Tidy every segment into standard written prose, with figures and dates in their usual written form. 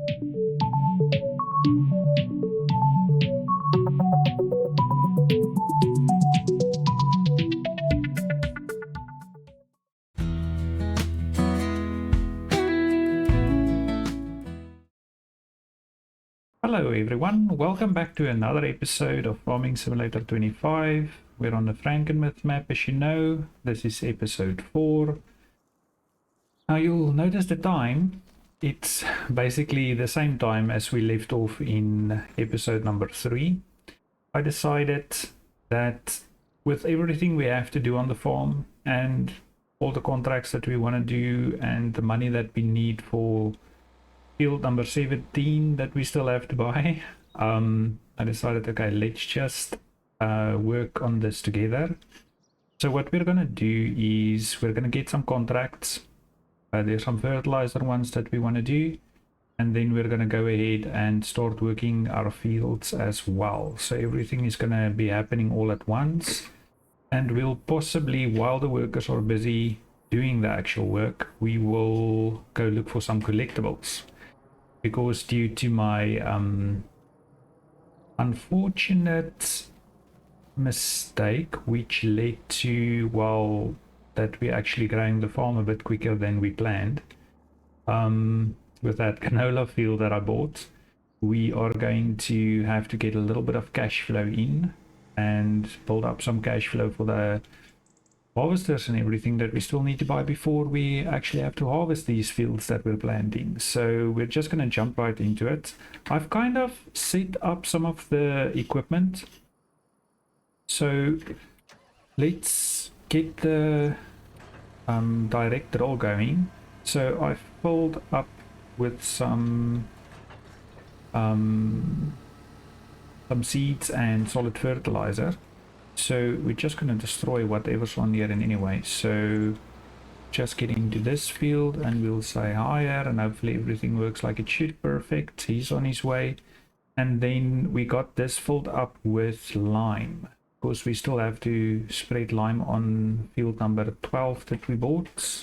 Hello everyone, welcome back to another episode of Farming Simulator 25. We're on the Frankenmuth map, as you know. This is episode 4. Now you'll notice the time. It's basically the same time as we left off in episode number 3. I decided that with everything we have to do on the farm and all the contracts that we want to do and the money that we need for field number 17 that we still have to buy, I decided, okay, let's just work on this together. So what we're gonna do is we're gonna get some contracts. There's some fertilizer ones that we want to do, and then we're gonna go ahead and start working our fields as well. So everything is gonna be happening all at once, and we'll possibly, while the workers are busy doing the actual work, we will go look for some collectibles. Because due to my unfortunate mistake, which led to, well, that we're actually growing the farm a bit quicker than we planned, with that canola field that I bought, we are going to have to get a little bit of cash flow in and build up some cash flow for the harvesters and everything that we still need to buy before we actually have to harvest these fields that we're planting. So we're just going to jump right into it. I've kind of set up some of the equipment, so let's get the direct draw going. So I've filled up with some seeds and solid fertilizer. So we're just going to destroy whatever's on here, and anyway, so just get into this field and we'll say higher, and hopefully everything works like it should. Perfect, he's on his way. And then we got this filled up with lime, because we still have to spread lime on field number 12 that we bought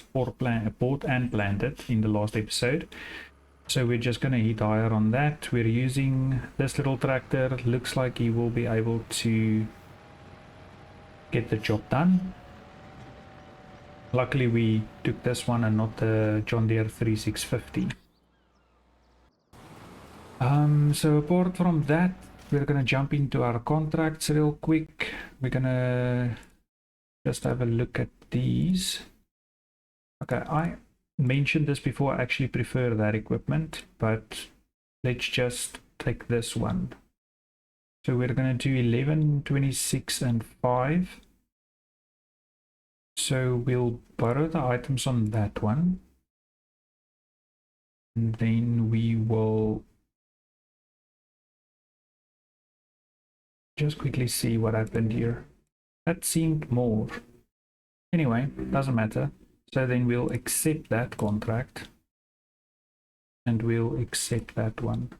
and planted in the last episode. So we're just going to hit higher on that. We're using this little tractor. Looks like he will be able to get the job done. Luckily we took this one and not the John Deere 3650. So apart from that, we're gonna jump into our contracts real quick. We're gonna just have a look at these. Okay, I mentioned this before, I actually prefer that equipment, but let's just take this one. So we're going to do 11, 26 and 5. So we'll borrow the items on that one. And then we will just quickly see what happened here. That seemed more. Anyway, doesn't matter. So then we'll accept that contract. And we'll accept that one.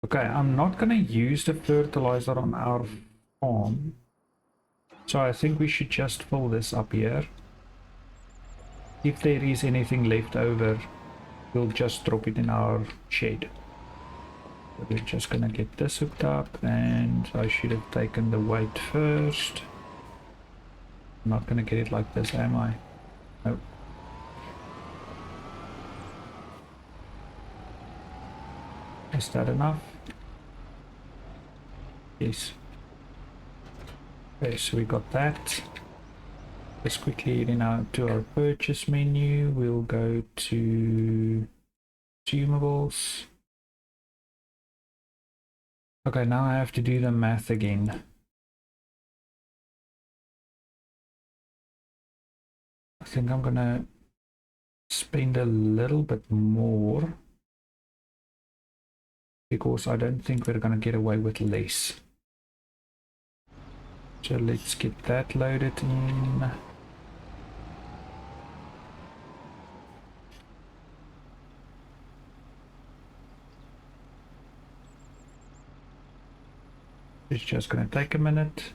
Okay, I'm not going to use the fertilizer on our farm, so I think we should just fill this up here. If there is anything left over, we'll just drop it in our shed. So we're just going to get this hooked up, and I should have taken the weight first. I'm not going to get it like this, am I? No. Is that enough? Yes. Okay, so we got that. Let's quickly head in to our purchase menu. We'll go to consumables. Okay, now I have to do the math again. I think I'm gonna spend a little bit more, because I don't think we're gonna get away with less. So let's get that loaded in. It's just gonna take a minute.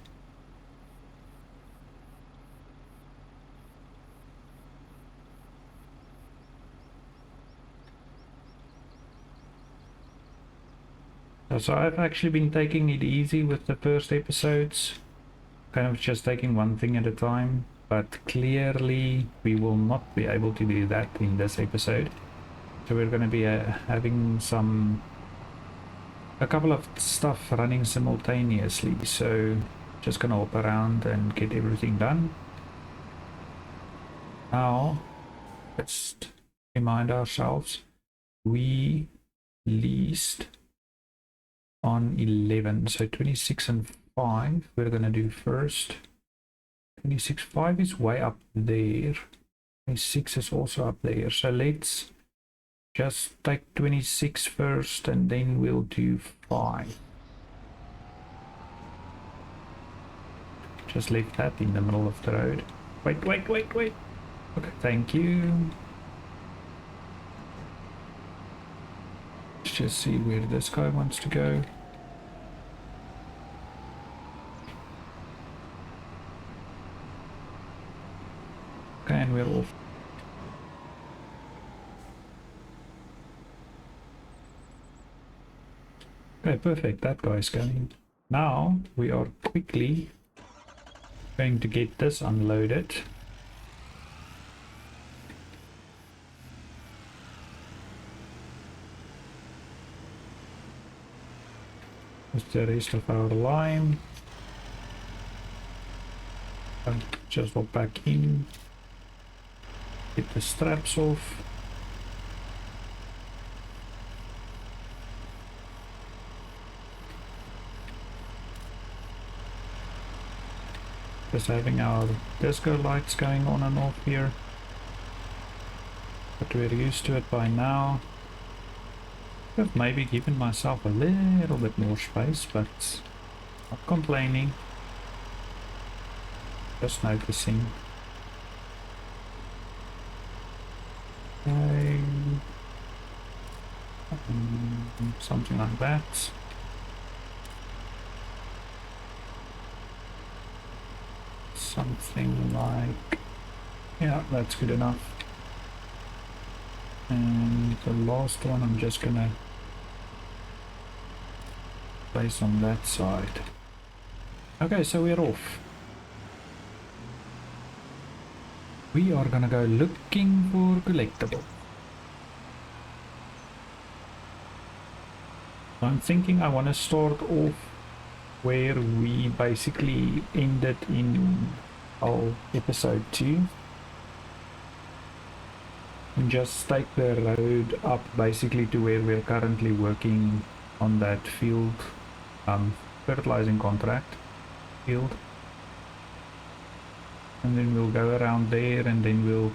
So I've actually been taking it easy with the first episodes, kind of just taking one thing at a time, but clearly we will not be able to do that in this episode. So we're going to be having a couple of stuff running simultaneously, so just gonna hop around and get everything done. Now let's remind ourselves we leased on 11, so 26 and 5 we're gonna do first. 26, 5 is way up there, 26 is also up there, so let's just take 26 first and then we'll do 5. Just leave that in the middle of the road. Wait. Okay, thank you. Let's just see where this guy wants to go. Okay, and we're off. Okay, perfect. That guy's going. Now we are quickly going to get this unloaded. With the rest of our lime. Just walk back in. Get the straps off. Just having our disco lights going on and off here, but we're used to it by now. I've maybe given myself a little bit more space, but not complaining, just noticing. Okay. Something like that. Something like, yeah, that's good enough. And the last one I'm just gonna place on that side. Okay, so we're off. We are gonna go looking for collectibles. I'm thinking I want to start off where we basically ended in our episode 2 and just take the road up basically to where we're currently working on that field, fertilizing contract field, and then we'll go around there and then we'll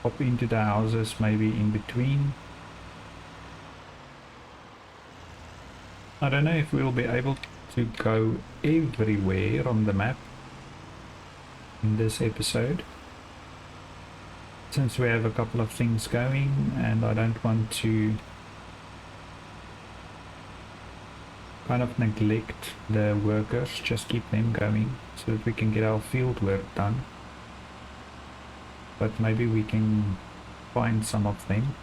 hop into the houses maybe in between. I don't know if we'll be able to go everywhere on the map in this episode, since we have a couple of things going and I don't want to kind of neglect the workers, just keep them going so that we can get our field work done. But maybe we can find some of them.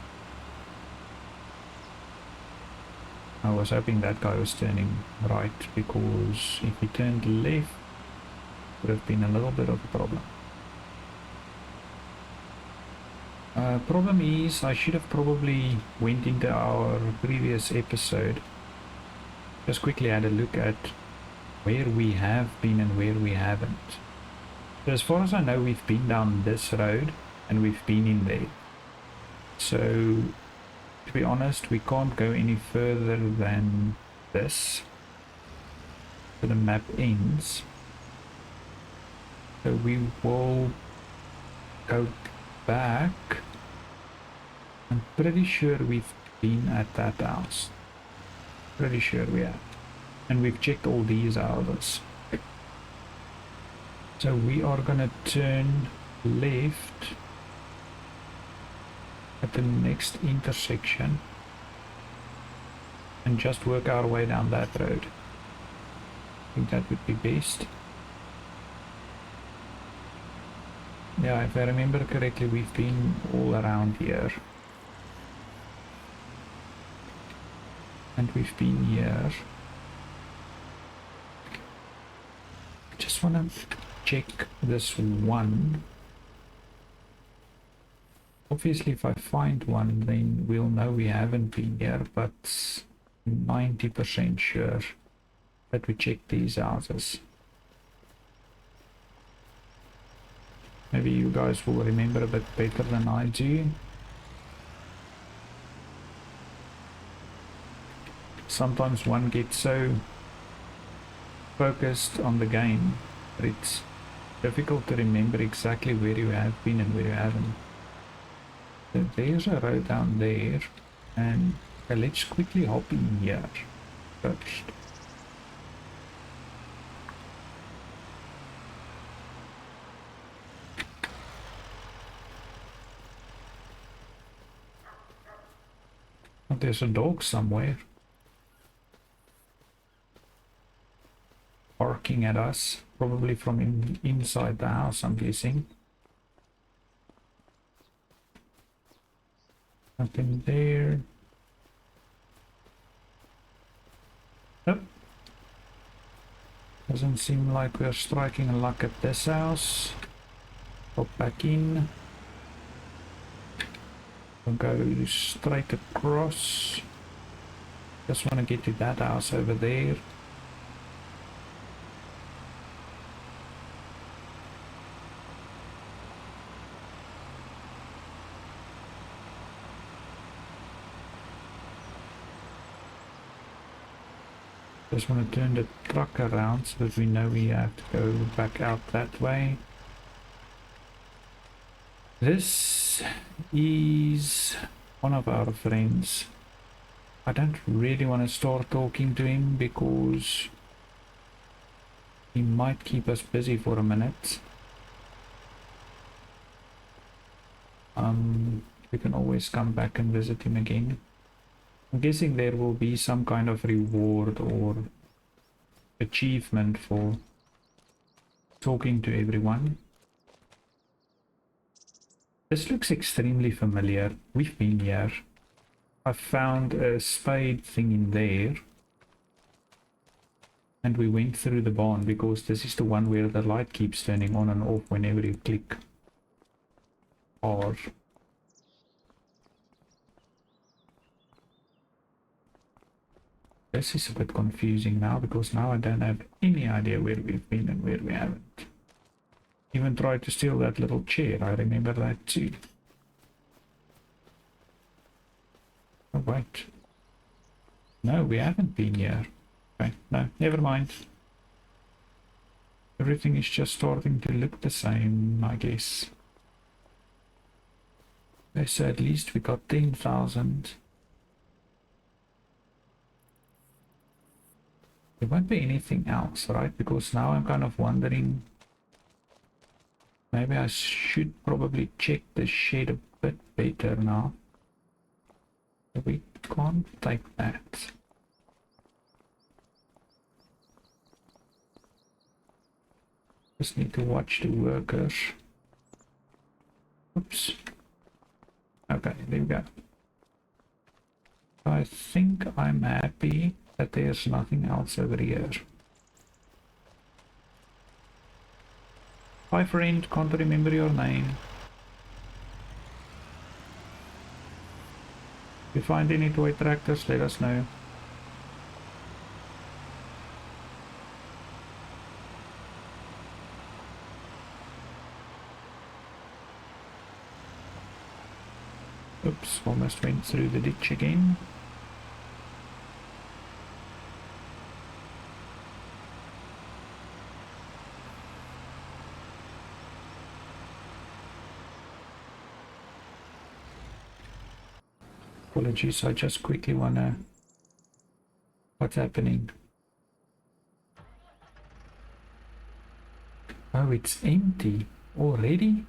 I was hoping that guy was turning right, because if he turned left, it would have been a little bit of a problem. Problem is, I should have probably went into our previous episode, just quickly had a look at where we have been and where we haven't. So as far as I know, we've been down this road and we've been in there. So to be honest, we can't go any further than this, so the map ends. So we will go back. I'm pretty sure we've been at that house. Pretty sure we have. And we've checked all these houses. So we are gonna turn left at the next intersection and just work our way down that road. I think that would be best. Yeah, if I remember correctly, we've been all around here. and we've been here. Just want to check this one. Obviously if I find one then we'll know we haven't been here, but 90% sure that we check these houses. Maybe you guys will remember a bit better than I do. Sometimes one gets so focused on the game that it's difficult to remember exactly where you have been and where you haven't. So there's a road down there, and let's quickly hop in here first. Oh, there's a dog somewhere barking at us, probably from inside the house, I'm guessing. Nothing there. Nope. Doesn't seem like we're striking a luck at this house. Hop back in. We'll go straight across. Just want to get to that house over there. Just want to turn the truck around so that we know we have to go back out that way. This is one of our friends. I don't really want to start talking to him because he might keep us busy for a minute. We can always come back and visit him again. I'm guessing there will be some kind of reward or achievement for talking to everyone. This looks extremely familiar. We've been here. I found a spade thing in there. And we went through the barn because this is the one where the light keeps turning on and off whenever you click R. This is a bit confusing now because now I don't have any idea where we've been and where we haven't. Even tried to steal that little chair, I remember that too. Oh wait. No, we haven't been here. Okay, no, never mind. Everything is just starting to look the same, I guess. Okay, so at least we got 10,000. There won't be anything else, right? Because now I'm kind of wondering, maybe I should probably check the shed a bit better now. We can't take that. Just need to watch the workers. Oops. Okay, there we go. I think I'm happy that there's nothing else over here. Hi friend, can't remember your name. If you find any toy tractors, let us know. Oops, almost went through the ditch again. Apologies, I just quickly wanna... What's happening? Oh, it's empty already?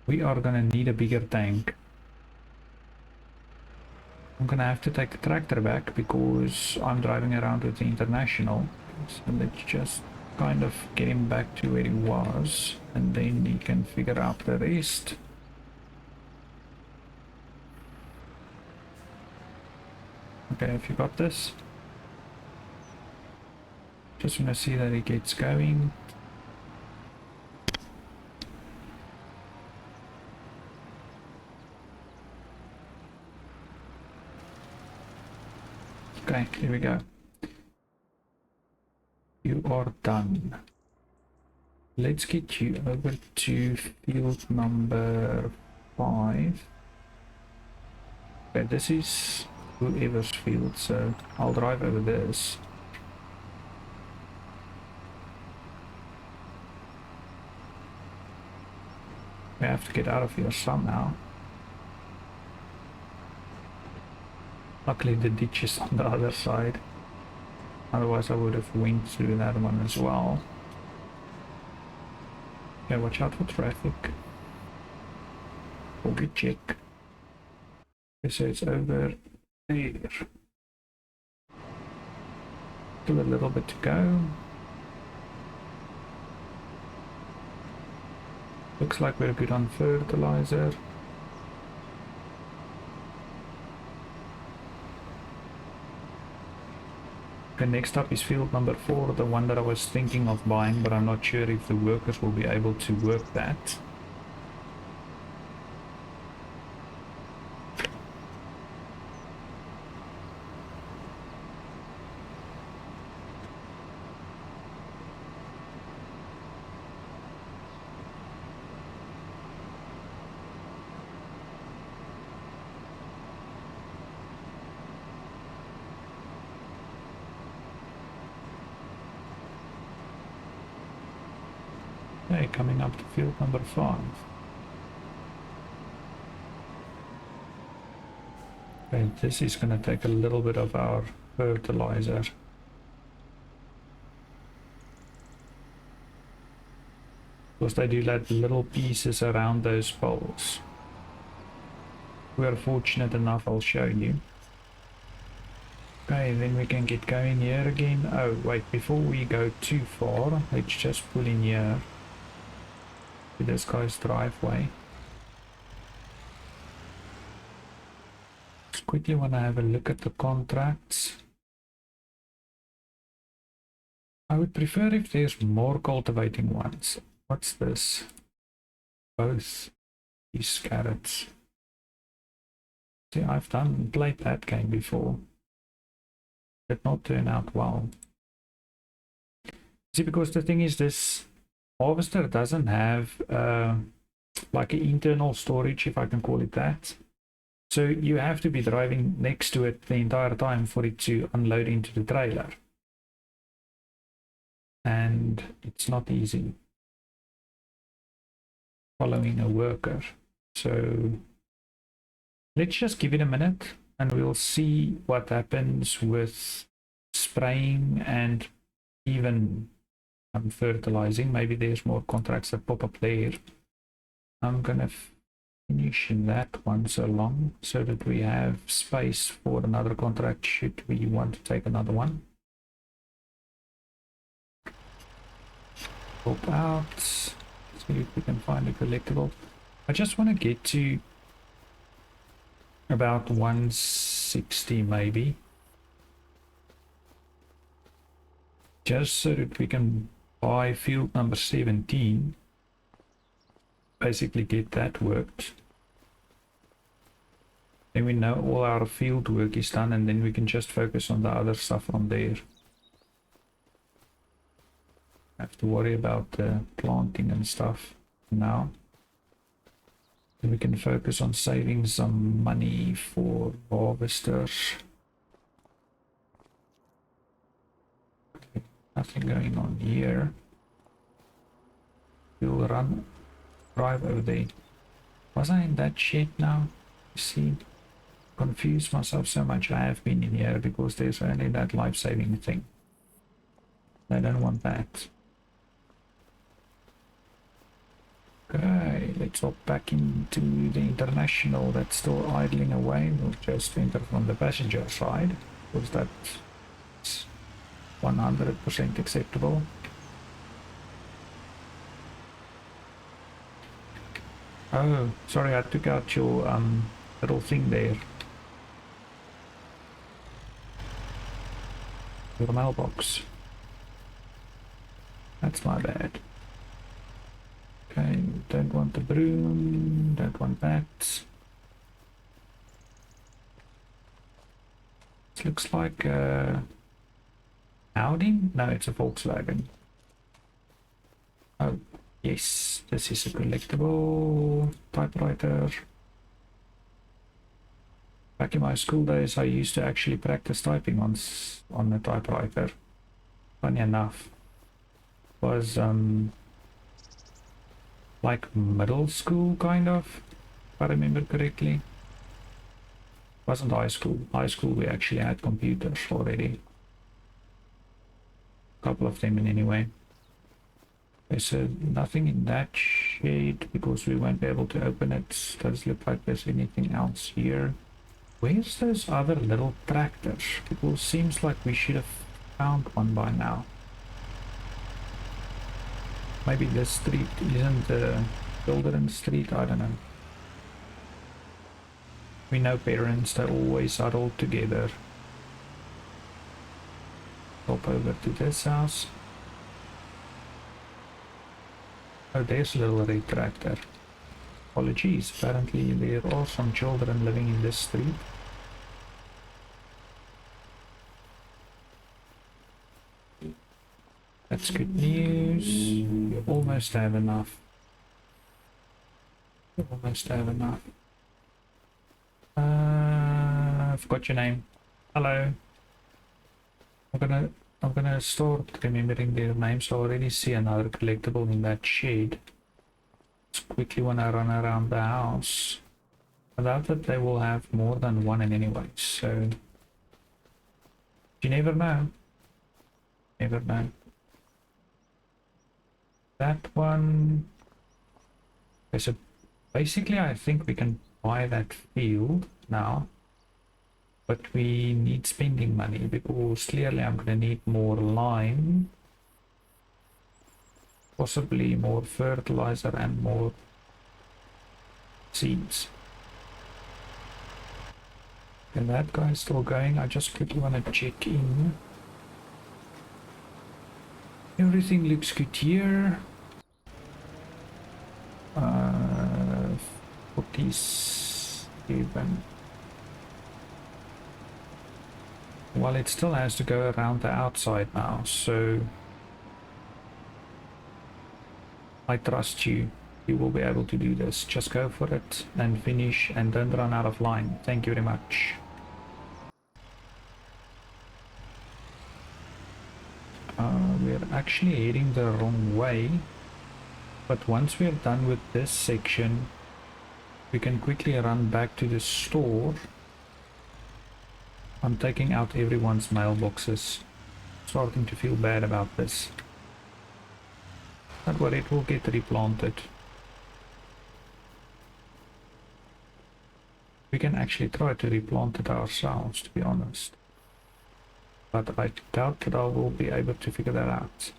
We are gonna need a bigger tank. I'm gonna have to take the tractor back because I'm driving around with the International. So let's just kind of get him back to where he was and then he can figure out the rest. Okay, if you got this. Just want to see that it gets going. Okay, here we go. You are done. Let's get you over to field number 5. Okay, this is whoever's field, so I'll drive over this. We have to get out of here somehow. Luckily the ditch is on the other side. Otherwise I would have went through that one as well. Okay, watch out for traffic. We'll check. Okay, so it's over there. Still a little bit to go. Looks like we're good on fertilizer. Okay, next up is field number 4, the one that I was thinking of buying, but I'm not sure if the workers will be able to work that. Okay, coming up to field number 5. Okay, this is going to take a little bit of our fertilizer. Because they do like little pieces around those poles. If we're fortunate enough, I'll show you. Okay, then we can get going here again. Oh, wait, before we go too far, let's just pull in here to this guy's driveway. Just quickly want to have a look at the contracts. I would prefer if there's more cultivating ones. What's this? Both these carrots. See, I've played that game before. Did not turn out well. See, because the thing is, this harvester doesn't have like an internal storage, if I can call it that. So you have to be driving next to it the entire time for it to unload into the trailer. And it's not easy following a worker. So let's just give it a minute and we'll see what happens with spraying and even fertilizing. Maybe there's more contracts that pop up there. I'm gonna finish that one so long so that we have space for another contract should we want to take another one. Pop out, see if we can find a collectible. I just want to get to about 160 maybe, just so that we can buy field number 17, basically get that worked. Then we know all our field work is done and then we can just focus on the other stuff from there. Have to worry about the planting and stuff now. Then we can focus on saving some money for harvesters. Okay, nothing going on here. We'll drive over there. Was I in that shed now? You see, confused myself so much. I have been in here because there's only that life-saving thing. I don't want that. Okay, let's hop back into the international that's still idling away. We'll just enter from the passenger side because that's 100% acceptable. Oh, sorry, I took out your little thing there. Your mailbox. That's my bad. Okay, don't want the broom, don't want that. This looks like a Audi? No, it's a Volkswagen. Oh, yes, this is a collectible typewriter. Back in my school days, I used to actually practice typing on the typewriter. Funny enough, was like middle school kind of, if I remember correctly. Wasn't high school. High school we actually had computers already. A couple of them in anyway. There's nothing in that shade because we won't be able to open it. Doesn't look like there's anything else here. Where's those other little tractors? It seems like we should have found one by now. Maybe this street isn't the children's street, I don't know. We know parents, they always huddle together. Hop over to this house. Oh, there's a little red tractor. Apologies, apparently there are some children living in this street. That's good news. You almost have enough. You almost have enough. I forgot your name. Hello. I'm gonna start remembering their names. I already see another collectible in that shade. Just quickly wanna run around the house. I doubt that they will have more than one in anyway, so you never know. Never know. That one. Okay, so basically I think we can buy that field now, but we need spending money because clearly I'm gonna need more lime, possibly more fertilizer and more seeds. And that guy's still going. I just quickly want to check in. Everything looks good here. 47. Well, it still has to go around the outside now, so I trust you. You will be able to do this. Just go for it and finish and don't run out of line. Thank you very much. We're actually heading the wrong way, but once we're done with this section, we can quickly run back to the store. I'm taking out everyone's mailboxes. Starting to feel bad about this. Don't worry, it will get replanted. We can actually try to replant it ourselves, to be honest. But I doubt that I will be able to figure that out.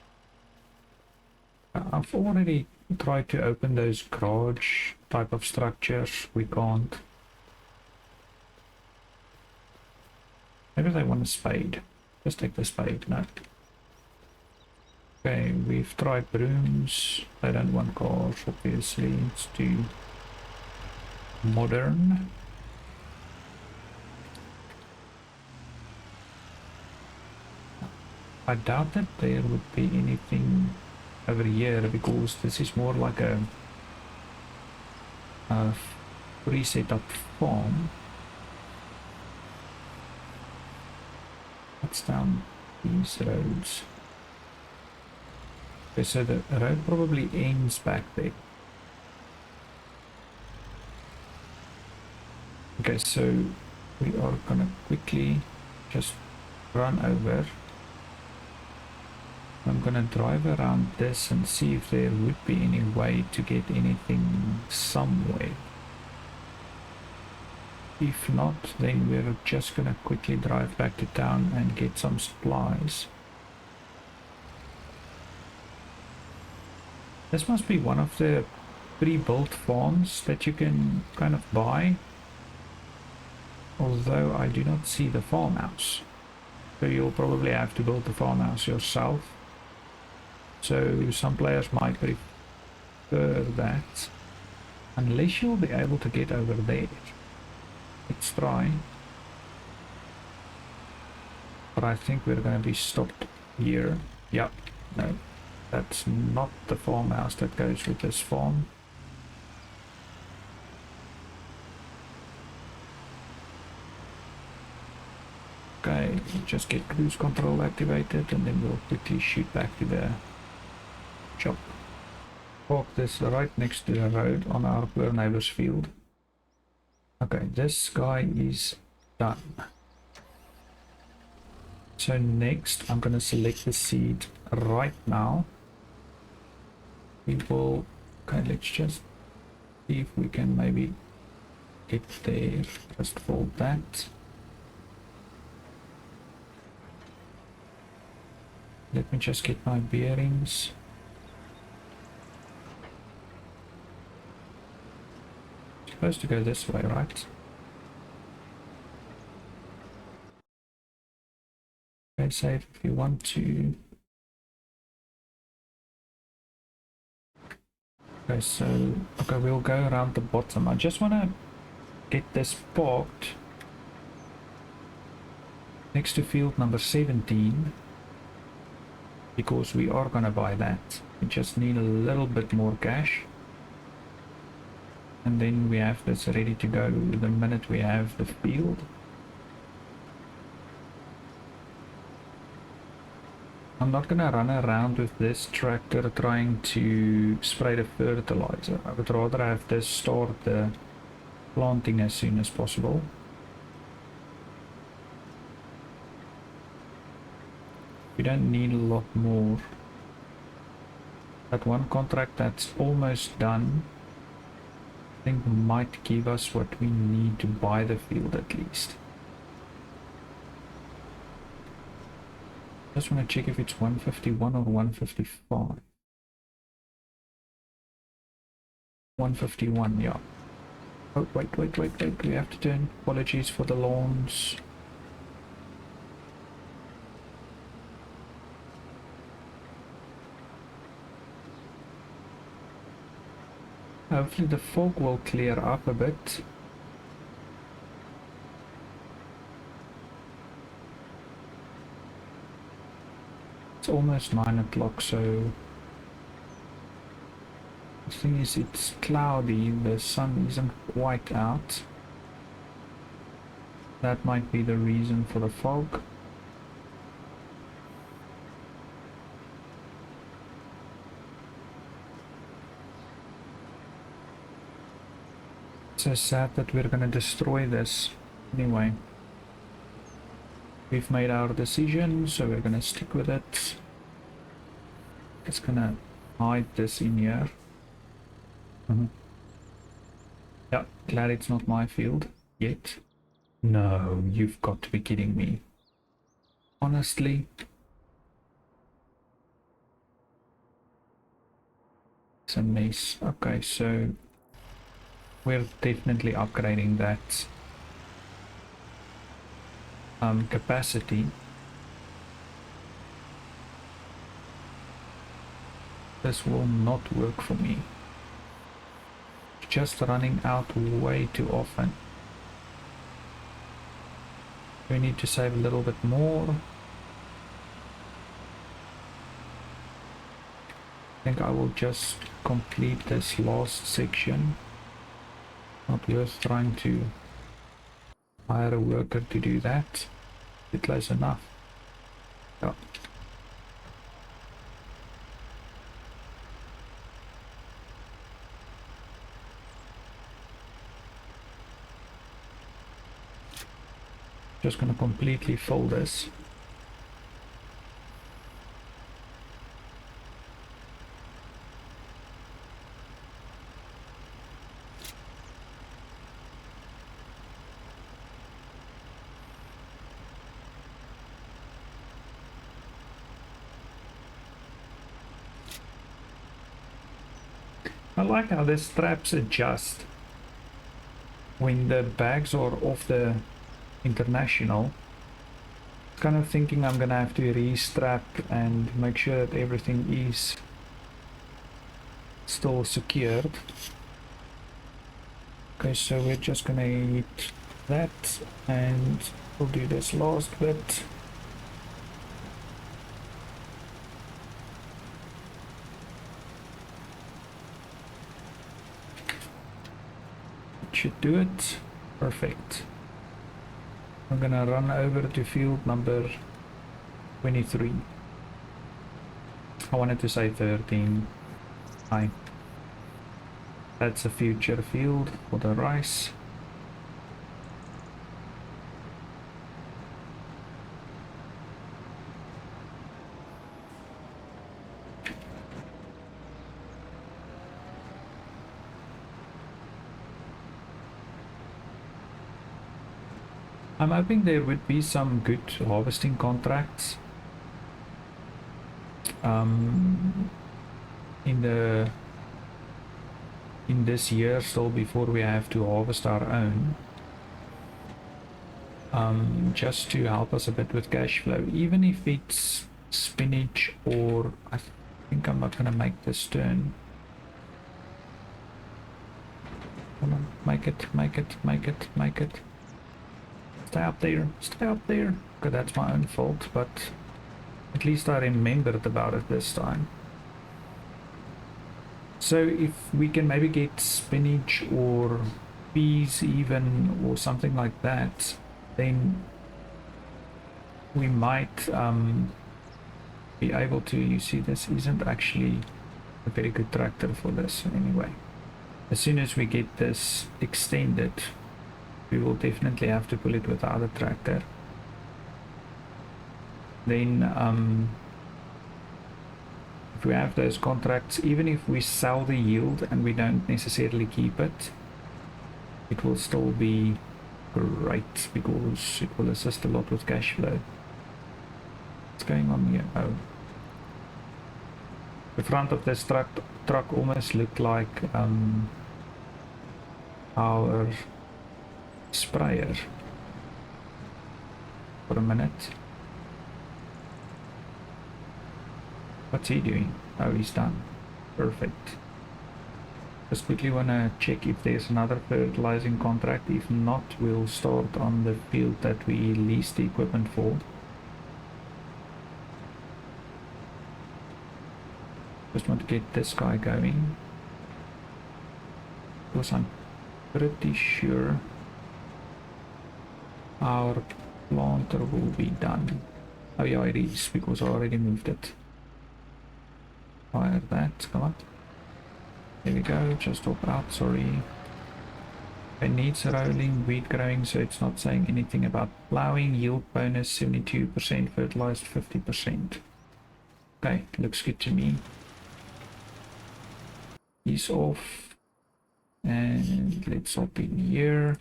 I've already tried to open those garage type of structures. We can't. Maybe they want a spade. Just take the spade. No. Okay, we've tried brooms. They don't want cars, obviously. It's too modern. I doubt that there would be anything over here because this is more like a pre-set up farm. That's down these roads. Okay, so the road probably ends back there. Okay, so we are gonna quickly just run over. I'm gonna drive around this and see if there would be any way to get anything somewhere. If not, then we're just gonna quickly drive back to town and get some supplies. This must be one of the pre-built farms that you can kind of buy. Although I do not see the farmhouse. So you'll probably have to build the farmhouse yourself. So some players might prefer that. Unless you'll be able to get over there. Let's try. But I think we're going to be stopped here. Yep. No. That's not the farmhouse that goes with this farm. Okay, just get cruise control activated and then we'll quickly shoot back to the shop. Park this right next to the road on our poor neighbor's field. Okay, this guy is done. So next I'm gonna select the seed right now. We will, okay, let's just see if we can maybe get there. Just fold that. Let me just get my bearings. Supposed to go this way, right? Okay, save if you want to. Okay, so okay, we'll go around the bottom. I just want to get this parked next to field number 17 because we are gonna buy that. We just need a little bit more cash. And then we have this ready to go the minute we have the field. I'm not gonna run around with this tractor trying to spray the fertilizer. I would rather have this start the planting as soon as possible. We don't need a lot more. That one contract that's almost done, I think might give us what we need to buy the field at least. Just want to check if it's 151 or 155. 151, yeah. Oh, wait, we have to turn. Apologies for the lawns. Hopefully the fog will clear up a bit. It's almost 9 o'clock, so the thing is it's cloudy, the sun isn't quite out. That might be the reason for the fog. It's so sad that we're gonna destroy this. Anyway, we've made our decision, so we're gonna stick with it. It's gonna hide this in here. Yeah, glad it's not my field yet. No, you've got to be kidding me. Honestly. It's a mess. Okay, so we're definitely upgrading that capacity. This will not work for me. Just running out way too often. We need to save a little bit more. I think I will just complete this last section. Not worth trying to hire a worker to do that. Bit close enough. Yeah. Just gonna completely fill this. I like how the straps adjust when the bags are off the international. Kind of thinking I'm gonna have to restrap and make sure that everything is still secured. Okay, so we're just gonna hit that and we'll do this last bit. It should do it. Perfect. I'm gonna run over to field number 23. I wanted to say 13. Hi. That's a future field for the rice. I'm hoping there would be some good harvesting contracts in this year still before we have to harvest our own, just to help us a bit with cash flow, even if it's spinach or I think I'm not gonna make this turn. Come on, make it. Stay up there. Okay, that's my own fault, but at least I remembered about it this time. So if we can maybe get spinach or peas even, or something like that, then we might be able to, you see, this isn't actually a very good tractor for this anyway. As soon as we get this extended, we will definitely have to pull it with the other tractor. Then if we have those contracts, even if we sell the yield and we don't necessarily keep it, it will still be great because it will assist a lot with cash flow. What's going on here? Oh, the front of this truck almost looked like our sprayer for a minute. What's he doing? Oh, he's done. Perfect. Just quickly want to check if there's another fertilizing contract. If not, we'll start on the field that we leased the equipment for. Just want to get this guy going, because I'm pretty sure our planter will be done. Oh yeah, it is, because I already moved it. Fire that, come on. There we go, just hop out, sorry. It needs rolling, wheat growing, so it's not saying anything about plowing. Yield bonus 72%, fertilized 50%. Okay, looks good to me. He's off. And let's hop in here.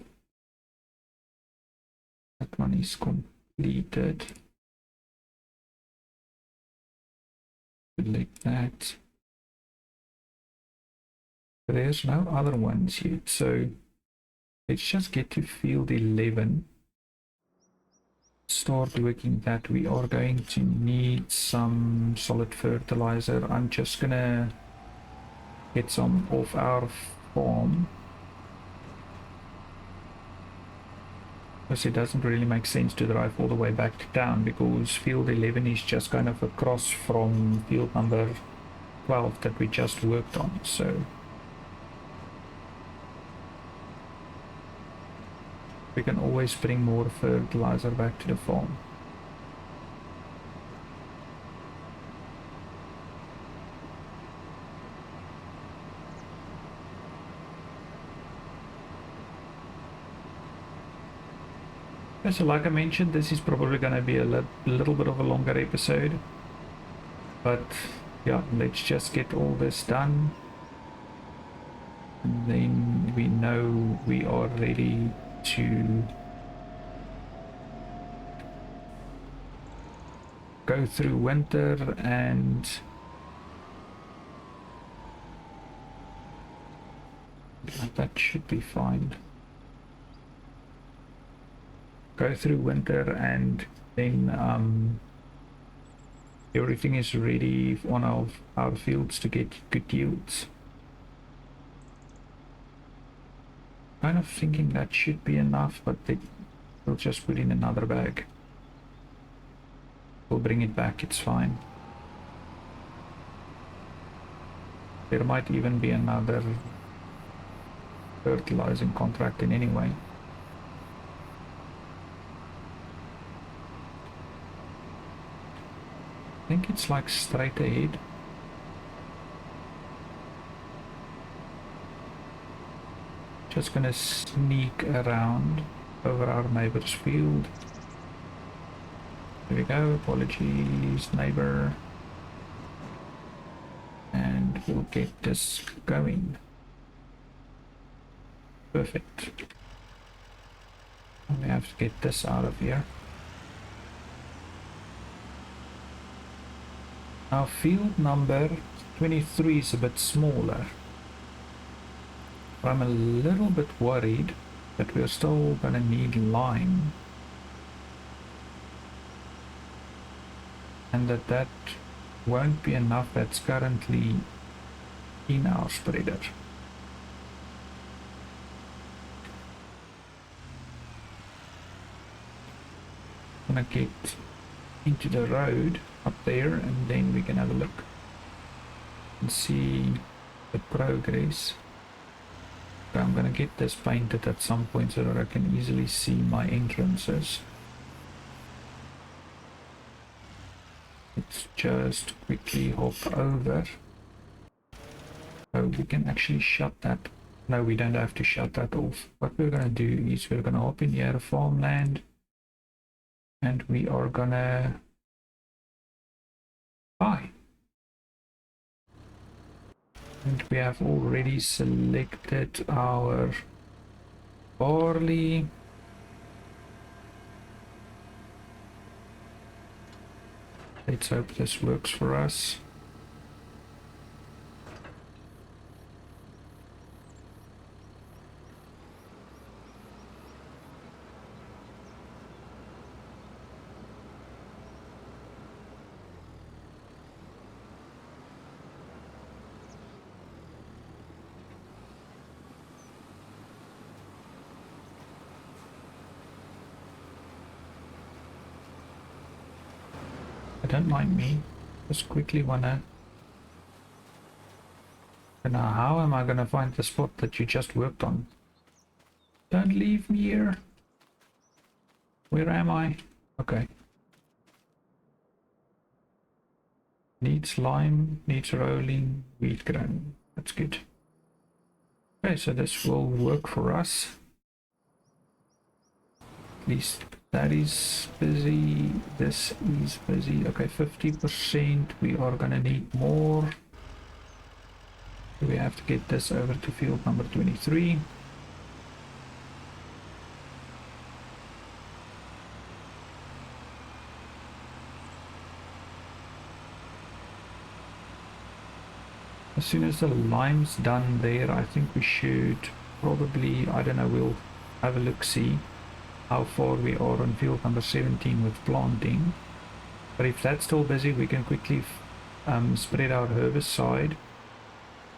That one is completed. Select that. There's no other ones yet, so let's just get to field 11. Start working that. We are going to need some solid fertilizer. I'm just gonna get some off our farm, because it doesn't really make sense to drive all the way back to town, because field 11 is just kind of across from field number 12 that we just worked on. So we can always bring more fertilizer back to the farm. So like I mentioned, this is probably going to be a little bit of a longer episode, but yeah, let's just get all this done, and then we know we are ready to go through winter, and that should be fine. Go through winter and then everything is ready on our fields to get good yields. Kind of thinking that should be enough, but we'll just put in another bag. We'll bring it back, it's fine. There might even be another fertilizing contract in anyway. I think it's like straight ahead. Just gonna sneak around over our neighbor's field. There we go, apologies neighbor. And we'll get this going. Perfect. We have to get this out of here. Now field number 23 is a bit smaller. But I'm a little bit worried that we're still gonna need lime. And that won't be enough that's currently in our spreader. I'm gonna get into the road up there and then we can have a look and see the progress. Okay, I'm gonna get this painted at some point so that I can easily see my entrances. Let's just quickly hop over. Oh, we can actually shut that. No, we don't have to shut that off. What we're gonna do is we're gonna hop in here, farmland, and we are gonna buy. And we have already selected our barley. Let's hope this works for us. Don't mind me, just quickly wanna. Now, how am I gonna find the spot that you just worked on? Don't leave me here. Where am I? Okay. Needs lime, needs rolling, wheat grown. That's good. Okay, so this will work for us. At least that is busy. This is busy. Okay, 50%. We are gonna need more. We have to get this over to field number 23. As soon as the lime's done there, I think we should probably, I don't know, we'll have a look, see how far we are on field number 17 with planting. But if that's still busy, we can quickly spread our herbicide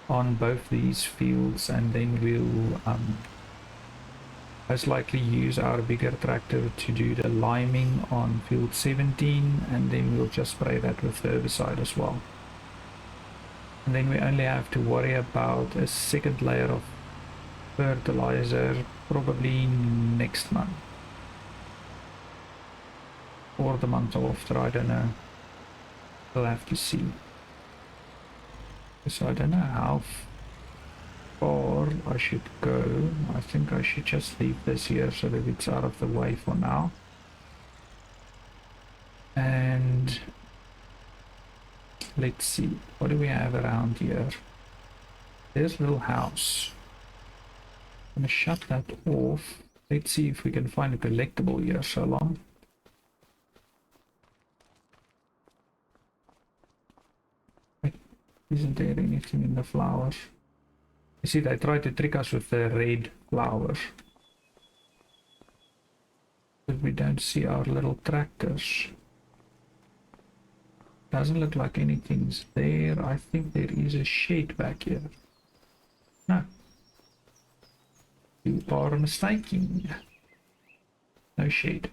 on both these fields, and then we'll most likely use our bigger tractor to do the liming on field 17, and then we'll just spray that with herbicide as well. And then we only have to worry about a second layer of fertilizer probably next month. Or the month after, I don't know. We'll have to see. So I don't know how far I should go. I think I should just leave this here so that it's out of the way for now. And let's see, what do we have around here? There's a little house. I'm gonna shut that off. Let's see if we can find a collectible here so long. Isn't there anything in the flowers? You see, they try to trick us with the red flowers. But we don't see our little tractors. Doesn't look like anything's there. I think there is a shed back here. No. You are mistaken. No shed.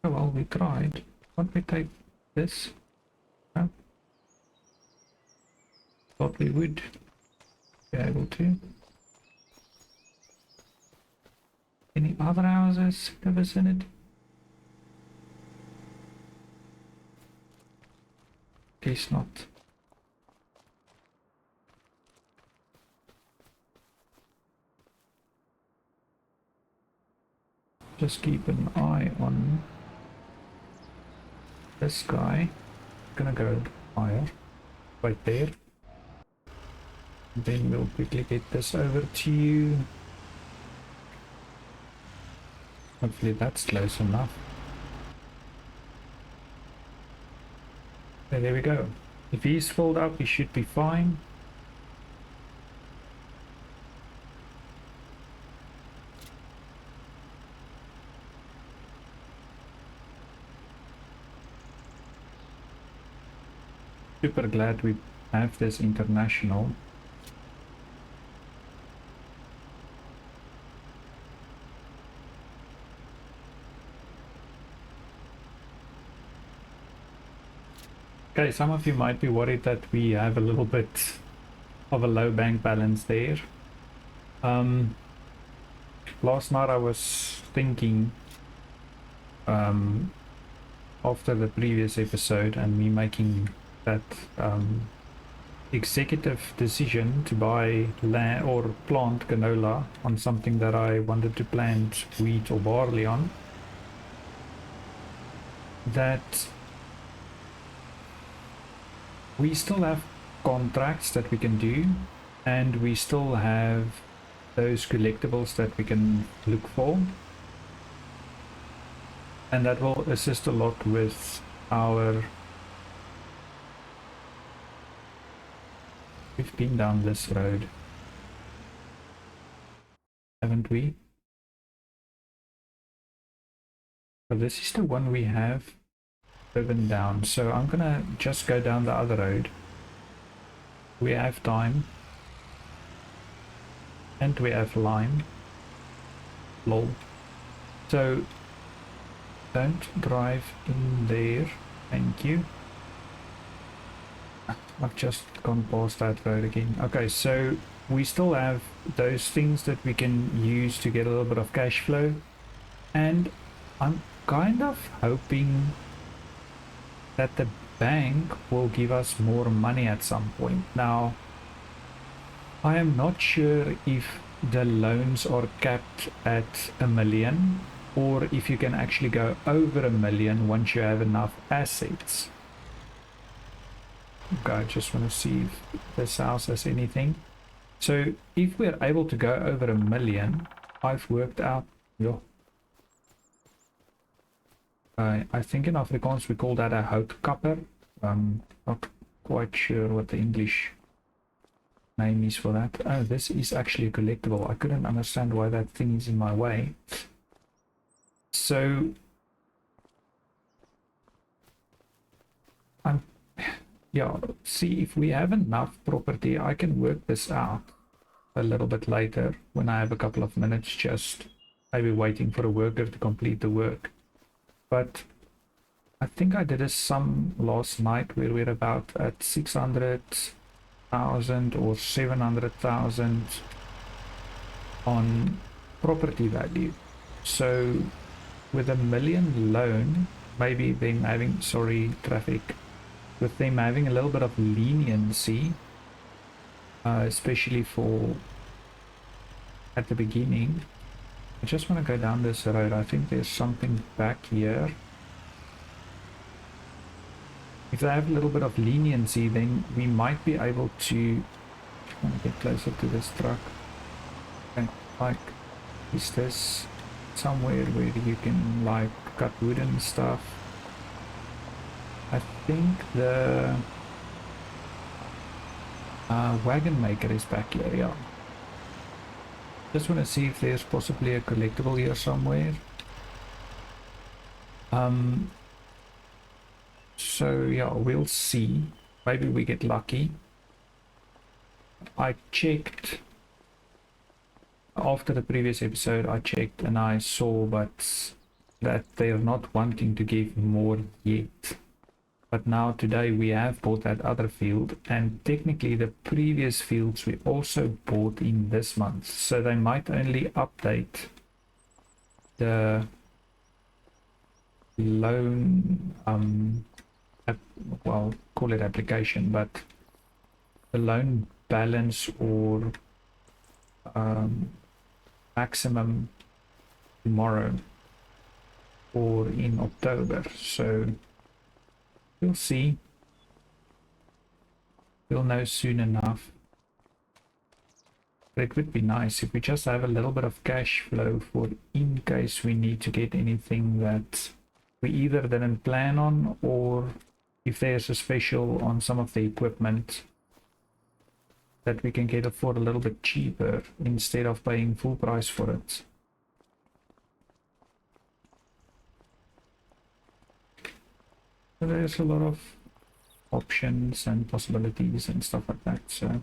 Oh well, we tried. Can't we take this? No. Thought we would be able to. Any other houses in the vicinity? Guess not. Just keep an eye on this guy. Gonna go higher, right there. Then we'll quickly get this over to you. Hopefully that's close enough. Okay, there we go. If he's filled up, he should be fine. Super glad we have this international. Okay, some of you might be worried that we have a little bit of a low bank balance there. Last night I was thinking, after the previous episode and me making that executive decision to buy land or plant canola on something that I wanted to plant wheat or barley on, that we still have contracts that we can do, and we still have those collectibles that we can look for, and that will assist a lot with our... We've been down this road, haven't we? So this is the one we have driven down, so I'm gonna just go down the other road. We have time, and we have lime. Lol. So don't drive in there, thank you. I've just gone past that road again. Okay, so we still have those things that we can use to get a little bit of cash flow, and I'm kind of hoping that the bank will give us more money at some point. Now, I am not sure if the loans are capped at 1 million, or if you can actually go over 1 million once you have enough assets. Okay, I just want to see if this house has anything. So if we're able to go over 1 million, I've worked out, yeah, I think in Afrikaans we call that a houtkapper. Not quite sure what the English name is for that. Oh, this is actually a collectible. I couldn't understand why that thing is in my way. So yeah, see if we have enough property. I can work this out a little bit later when I have a couple of minutes, just maybe waiting for a worker to complete the work. But I think I did a sum last night where we're about at 600,000 or 700,000 on property value. So with 1 million loan, maybe them having, sorry, traffic, with them having a little bit of leniency, especially for at the beginning. I just want to go down this road. I think there's something back here. If they have a little bit of leniency, then we might be able to... I want to get closer to this truck. Okay, like, is this somewhere where you can like cut wood and stuff? I think the wagon maker is back here, yeah. Just want to see if there's possibly a collectible here somewhere. So yeah, we'll see. Maybe we get lucky. I checked after the previous episode, I checked and I saw that they're not wanting to give more yet. But now today we have bought that other field, and technically the previous fields we also bought in this month. So they might only update the loan, well, call it application, but the loan balance or maximum tomorrow or in October. So we'll see. We'll know soon enough. But it would be nice if we just have a little bit of cash flow for in case we need to get anything that we either didn't plan on, or if there's a special on some of the equipment that we can get it for a little bit cheaper instead of paying full price for it. So there's a lot of options and possibilities and stuff like that. So I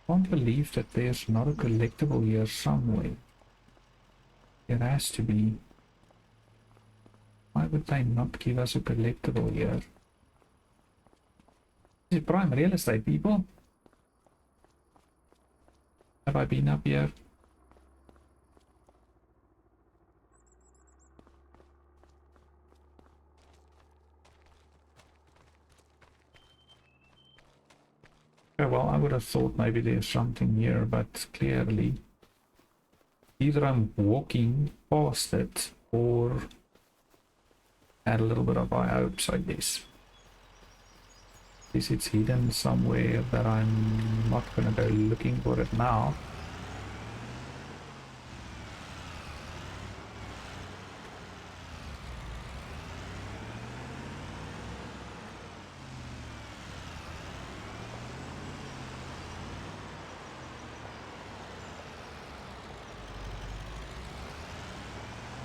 can't believe that there's not a collectible here somewhere. There has to be. Why would they not give us a collectible here? This is prime real estate, people. Have I been up here? Okay, well, I would have thought maybe there's something here, but clearly either I'm walking past it or had a little bit of high hopes, I guess. Is it's hidden somewhere that I'm not gonna go looking for it now.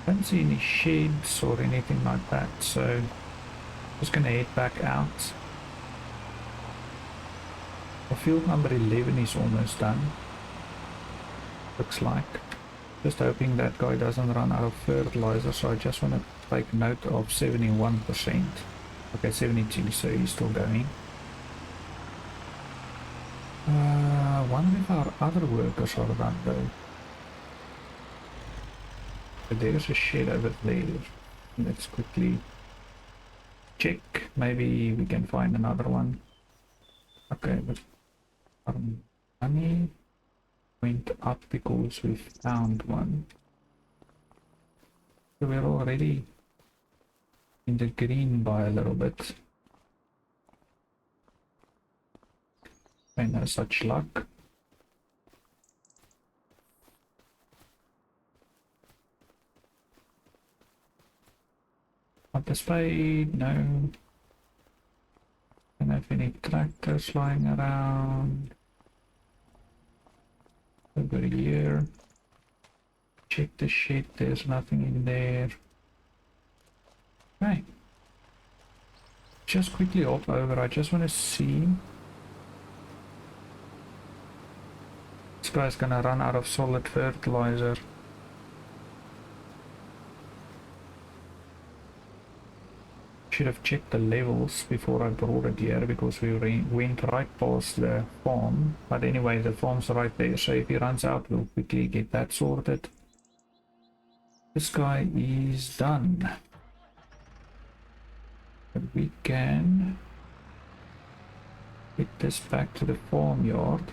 Don't see any sheds or anything like that, so just gonna head back out. Well, field number 11 is almost done, looks like. Just hoping that guy doesn't run out of fertilizer, so I just want to take note of 71%. Okay, 72, so he's still going. Wonder if our other workers are done though. But there's a shed over there. Let's quickly check. Maybe we can find another one. Okay, but our money went up because we found one. So we're already in the green by a little bit. And no such luck. Not the spade, no. Don't have any tractors lying around. Over here. Check the shed, there's nothing in there. Okay. Just quickly hop over, I just want to see. This guy's gonna run out of solid fertilizer. Should have checked the levels before I brought it here, because we went right past the farm. But anyway, the farm's right there, so if he runs out, we'll quickly get that sorted. This guy is done. But we can get this back to the farmyard.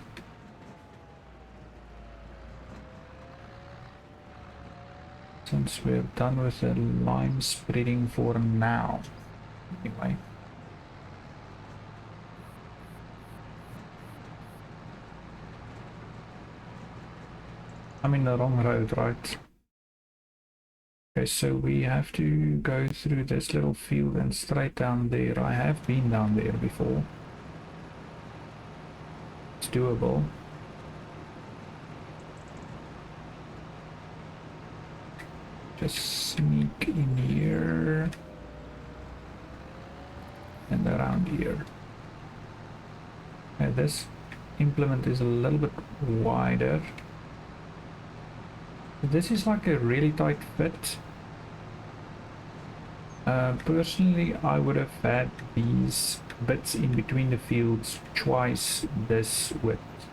Since we're done with the lime spreading for now. Anyway. I'm in the wrong road, right? Okay, so we have to go through this little field and straight down there. I have been down there before. It's doable. Just sneak in here and around here. This implement is a little bit wider. This is like a really tight fit. Personally, I would have had these bits in between the fields twice this width,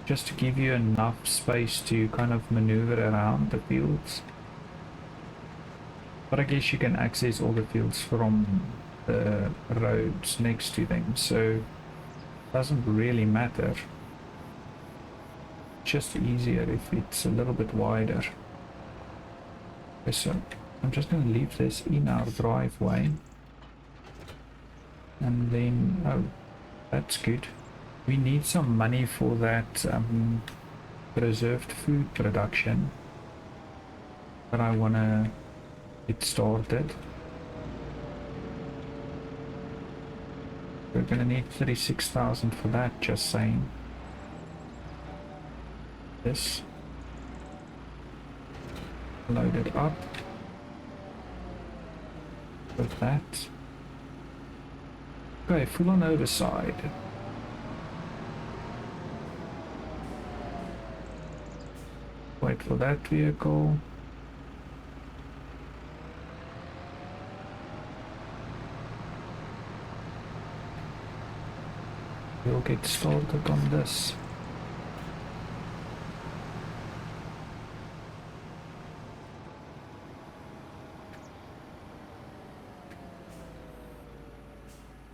just to give you enough space to kind of maneuver around the fields. But I guess you can access all the fields from the roads next to them, so it doesn't really matter. It's just easier if it's a little bit wider. Okay, so I'm just going to leave this in our driveway. And then, oh, that's good. We need some money for that preserved food production. But I want to get started. We're going to need 36,000 for that, just saying. This. Load it up. With that. Okay, full on overside. Wait for that vehicle. We'll get started on this.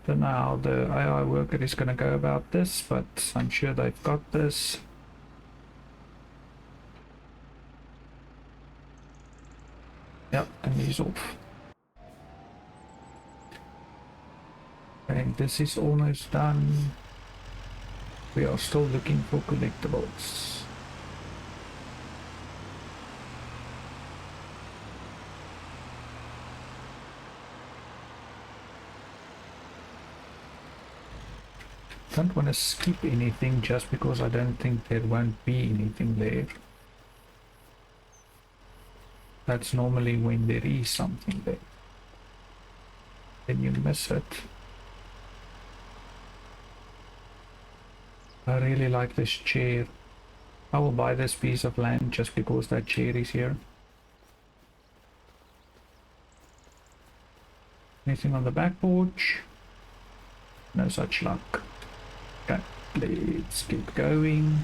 Don't know how the AI worker is going to go about this, but I'm sure they've got this. Yep, and he's off. Okay, this is almost done. We are still looking for collectibles. Don't want to skip anything just because I don't think there won't be anything there. That's normally when there is something there. Then you miss it. I really like this chair. I will buy this piece of land just because that chair is here. Anything on the back porch? No such luck. Okay, let's keep going.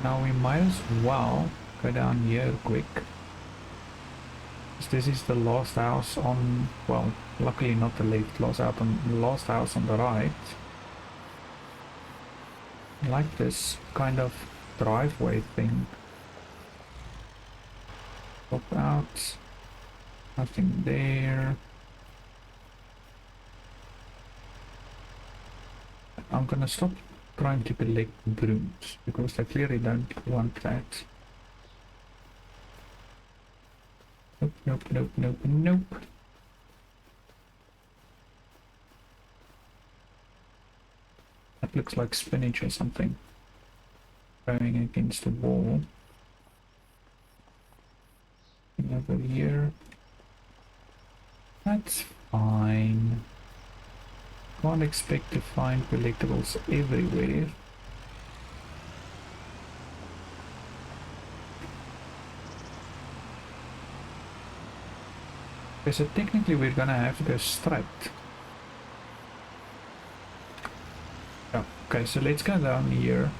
Now we might as well go down here quick. This is the last house on, well, luckily not the last house on the right. I like this kind of driveway thing. Pop out. Nothing there. I'm gonna stop trying to collect brooms because I clearly don't want that. Nope, nope, nope, nope, nope. That looks like spinach or something. Going against the wall. Over here. That's fine. Can't expect to find collectibles everywhere. Okay, so technically we're gonna have to go straight. Oh, okay, so let's go down here.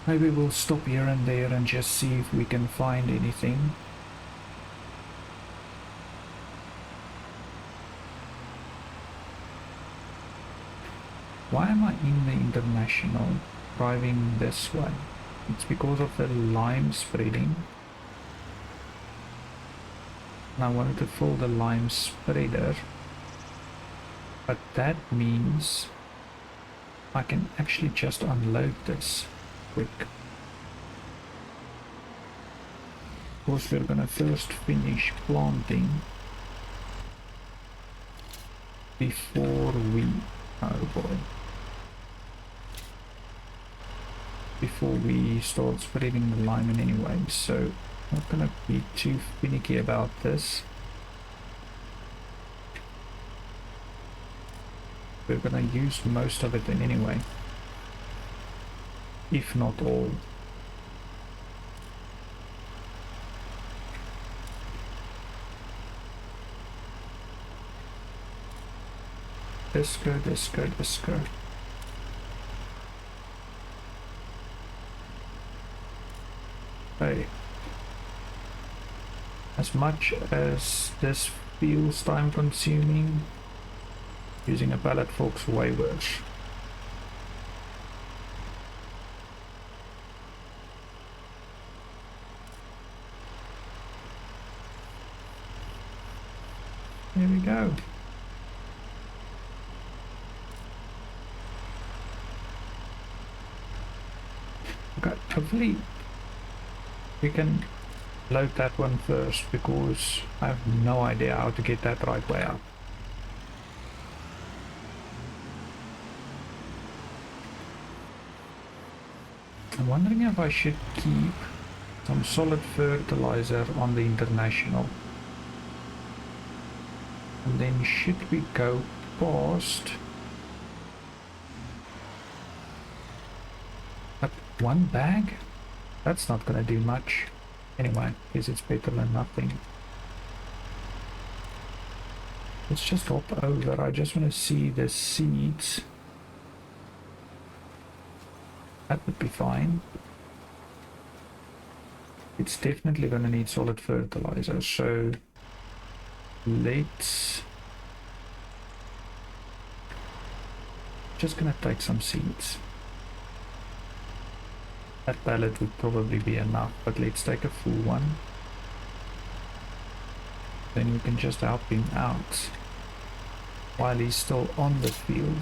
Maybe we'll stop here and there and just see if we can find anything. Why am I in the international driving this way? It's because of the lime spreading. And I wanted to fill the lime spreader. But that means I can actually just unload this quick. Of course, we're gonna first finish planting before we... Oh boy. before we start spreading the lime in anyway, so not gonna be too finicky about this. We're gonna use most of it in anyway, if not all. Disco, disco, disco. Hey. As much as this feels time consuming, using a pallet fork's way worse. There we go. Okay, hopefully we can load that one first, because I have no idea how to get that right way up. I'm wondering if I should keep some solid fertilizer on the international. And then should we go past that one bag? That's not gonna do much. Anyway, I guess it's better than nothing. Let's just hop over. I just want to see the seeds. That would be fine. It's definitely going to need solid fertilizer, so let's just going to take some seeds. That pallet would probably be enough, but let's take a full one. Then we can just help him out while he's still on the field.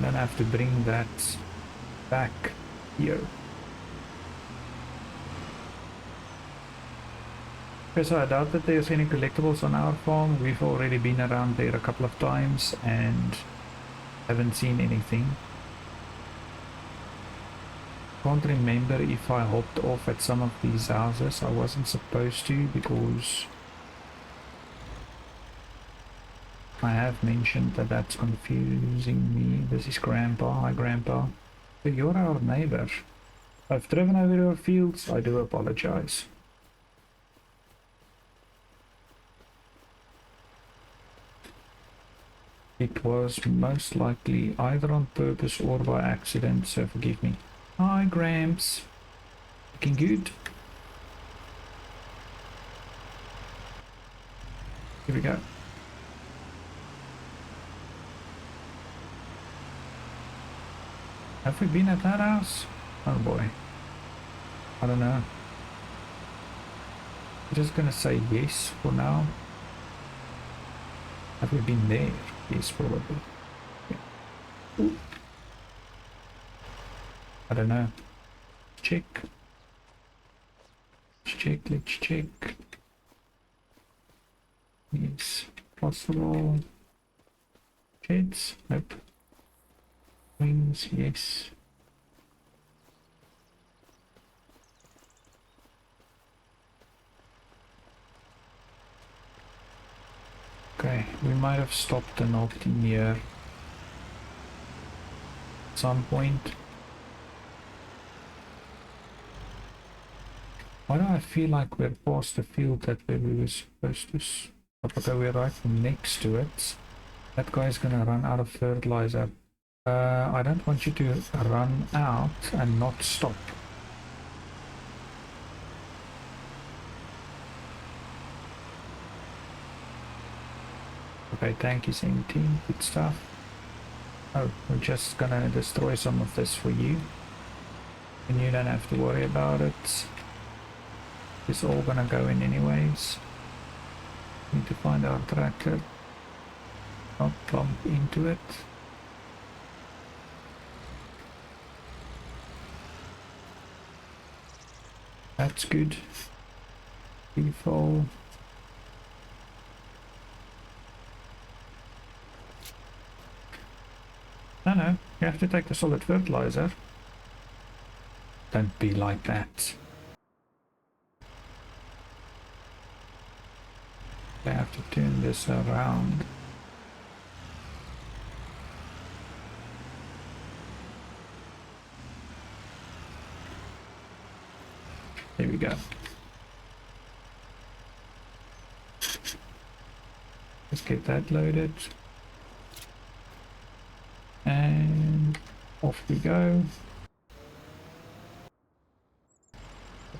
Then I have to bring that back here. Okay, so I doubt that there's any collectibles on our farm. We've already been around there a couple of times and haven't seen anything. Can't remember if I hopped off at some of these houses. I wasn't supposed to, because I have mentioned that that's confusing me. This is Grandpa. Hi, Grandpa. So you're our neighbor. I've driven over your fields. I do apologize. It was most likely either on purpose or by accident, so forgive me. Hi, Gramps. Looking good. Here we go. Have we been at that house? Oh boy. I don't know. I'm just gonna say yes for now. Have we been there? Yes, probably. Yeah. I don't know. Check. Let's check, let's check. Yes, possible. Sheds? Nope. Wings, yes. Okay, we might have stopped and knocked in here at some point. Why do I feel like we're past the field that we were supposed to stop? Okay, we're right next to it. That guy's gonna run out of fertilizer. I don't want you to run out and not stop. Okay, tank is empty. Good stuff. Oh, we're just gonna destroy some of this for you. And you don't have to worry about it. It's all gonna go in anyways. Need to find our tractor. Not bump into it. That's good. Default. No, you have to take the solid fertilizer. Don't be like that. I have to turn this around. There we go. Let's get that loaded. And off we go.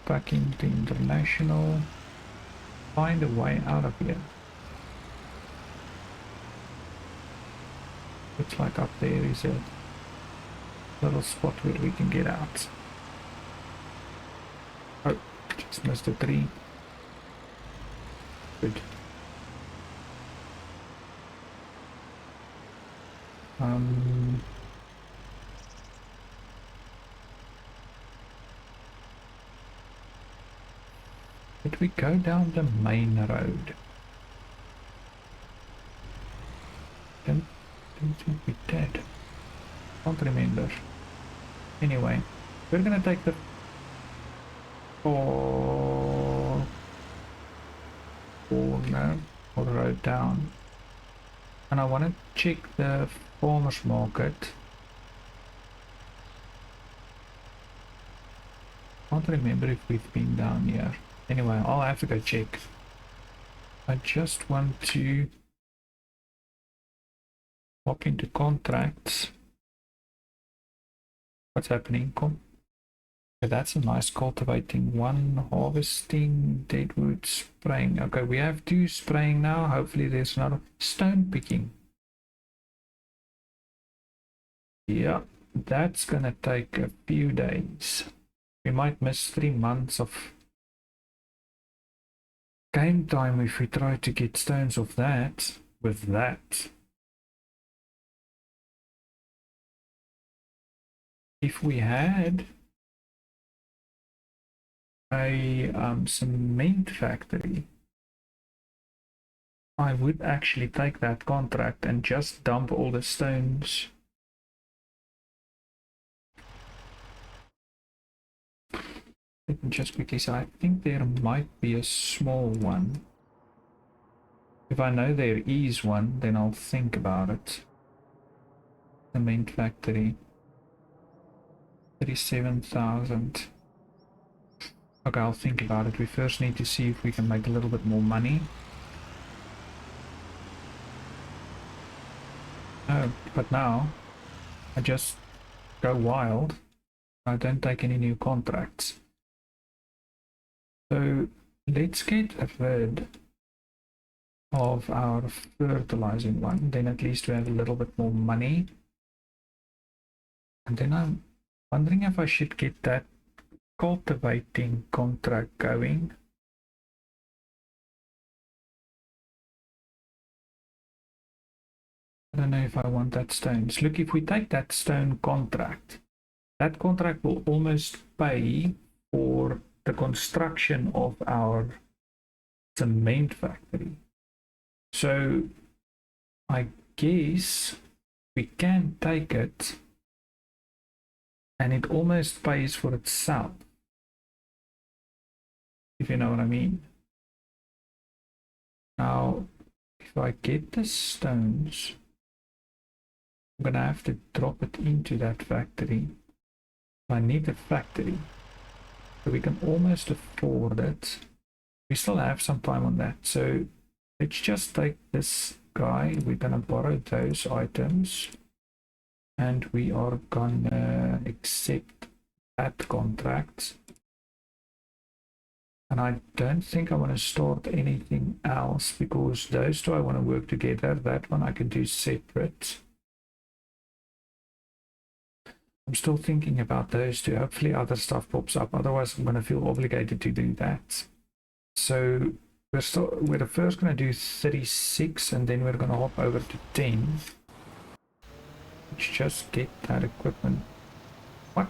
Back into international. Find a way out of here. Looks like up there is a little spot where we can get out. Oh, just missed a tree. Good. Did we go down the main road? Don't think we did. Can't remember. Anyway, we're gonna take the corner or road down, and I want to check the farmers market. Can't remember if we've been down here. Anyway, I'll have to go check. I just want to hop into contracts. What's happening? Okay, that's a nice cultivating one, harvesting, deadwood, spraying. Okay, we have 2 spraying now. Hopefully there's another stone picking. Yeah, that's gonna take a few days. We might miss 3 months of game time if we try to get stones off that with that. If we had a cement factory, I would actually take that contract and just dump all the stones. Let me just quickly say, I think there might be a small one. If I know there is one, then I'll think about it. Cement factory. 37,000. Okay, I'll think about it. We first need to see if we can make a little bit more money. No, but now I just go wild. I don't take any new contracts. So let's get rid of our fertilizing one. Then at least we have a little bit more money. And then I'm wondering if I should get that cultivating contract going. I don't know if I want that stones. Look, if we take that stone contract, that contract will almost pay for the construction of our cement factory. So I guess we can take it and it almost pays for itself, if you know what I mean. Now, if I get the stones, I'm gonna have to drop it into that factory. I need a factory, so we can almost afford it. We still have some time on that, so let's just take this guy. We're gonna borrow those items and we are gonna accept that contract. And I don't think I want to start anything else because those 2 I want to work together. That one I can do separate. I'm still thinking about those 2. Hopefully other stuff pops up. Otherwise I'm going to feel obligated to do that. So we're first going to do 36 and then we're going to hop over to 10. Let's just get that equipment. What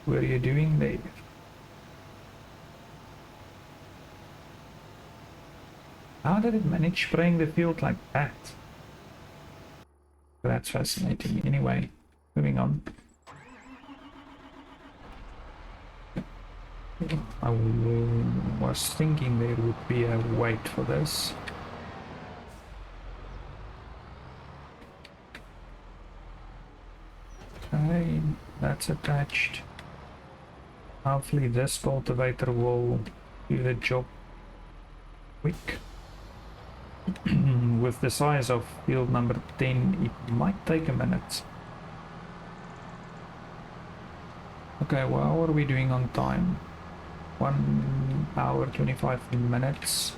were you doing there? How did it manage spraying the field like that? That's fascinating. Anyway, moving on. I was thinking there would be a wait for this. Okay, that's attached. Hopefully this cultivator will do the job quick. With the size of field number 10, it might take a minute. Okay, well, how are we doing on time? 1 hour 25 minutes.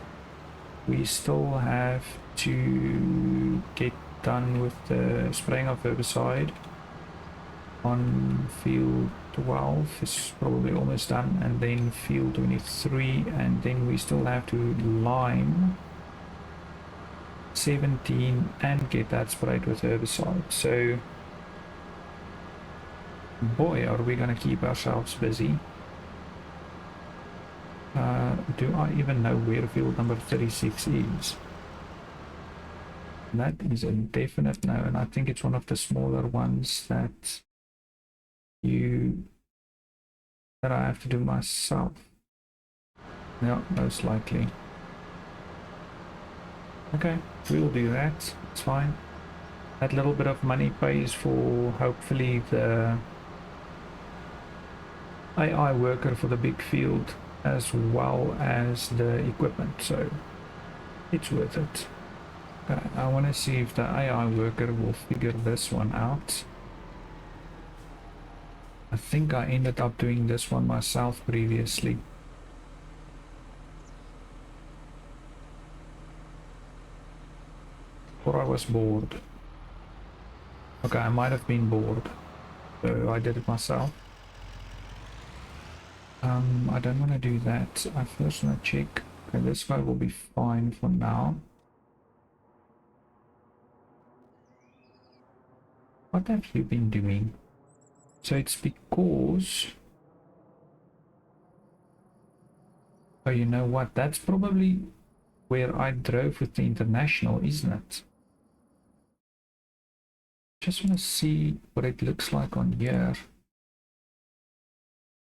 We still have to get done with the spraying of herbicide on field 12 is probably almost done, and then field 23, and then we still have to lime 17 and get that sprayed with herbicide. So boy, are we gonna keep ourselves busy. Do I even know where field number 36 is? That is a definite no, and I think it's one of the smaller ones that I have to do myself. Yeah, most likely. Okay, we'll do that. It's fine. That little bit of money pays for hopefully the AI worker for the big field as well as the equipment, so it's worth it. Okay, I want to see if the AI worker will figure this one out. I think I ended up doing this one myself previously. Or I was bored. Okay, I might have been bored, so I did it myself. I don't want to do that. I first want to check. Okay, this guy will be fine for now. What have you been doing? So it's because... Oh, you know what? That's probably where I drove with the International, isn't it? Just want to see what it looks like on here.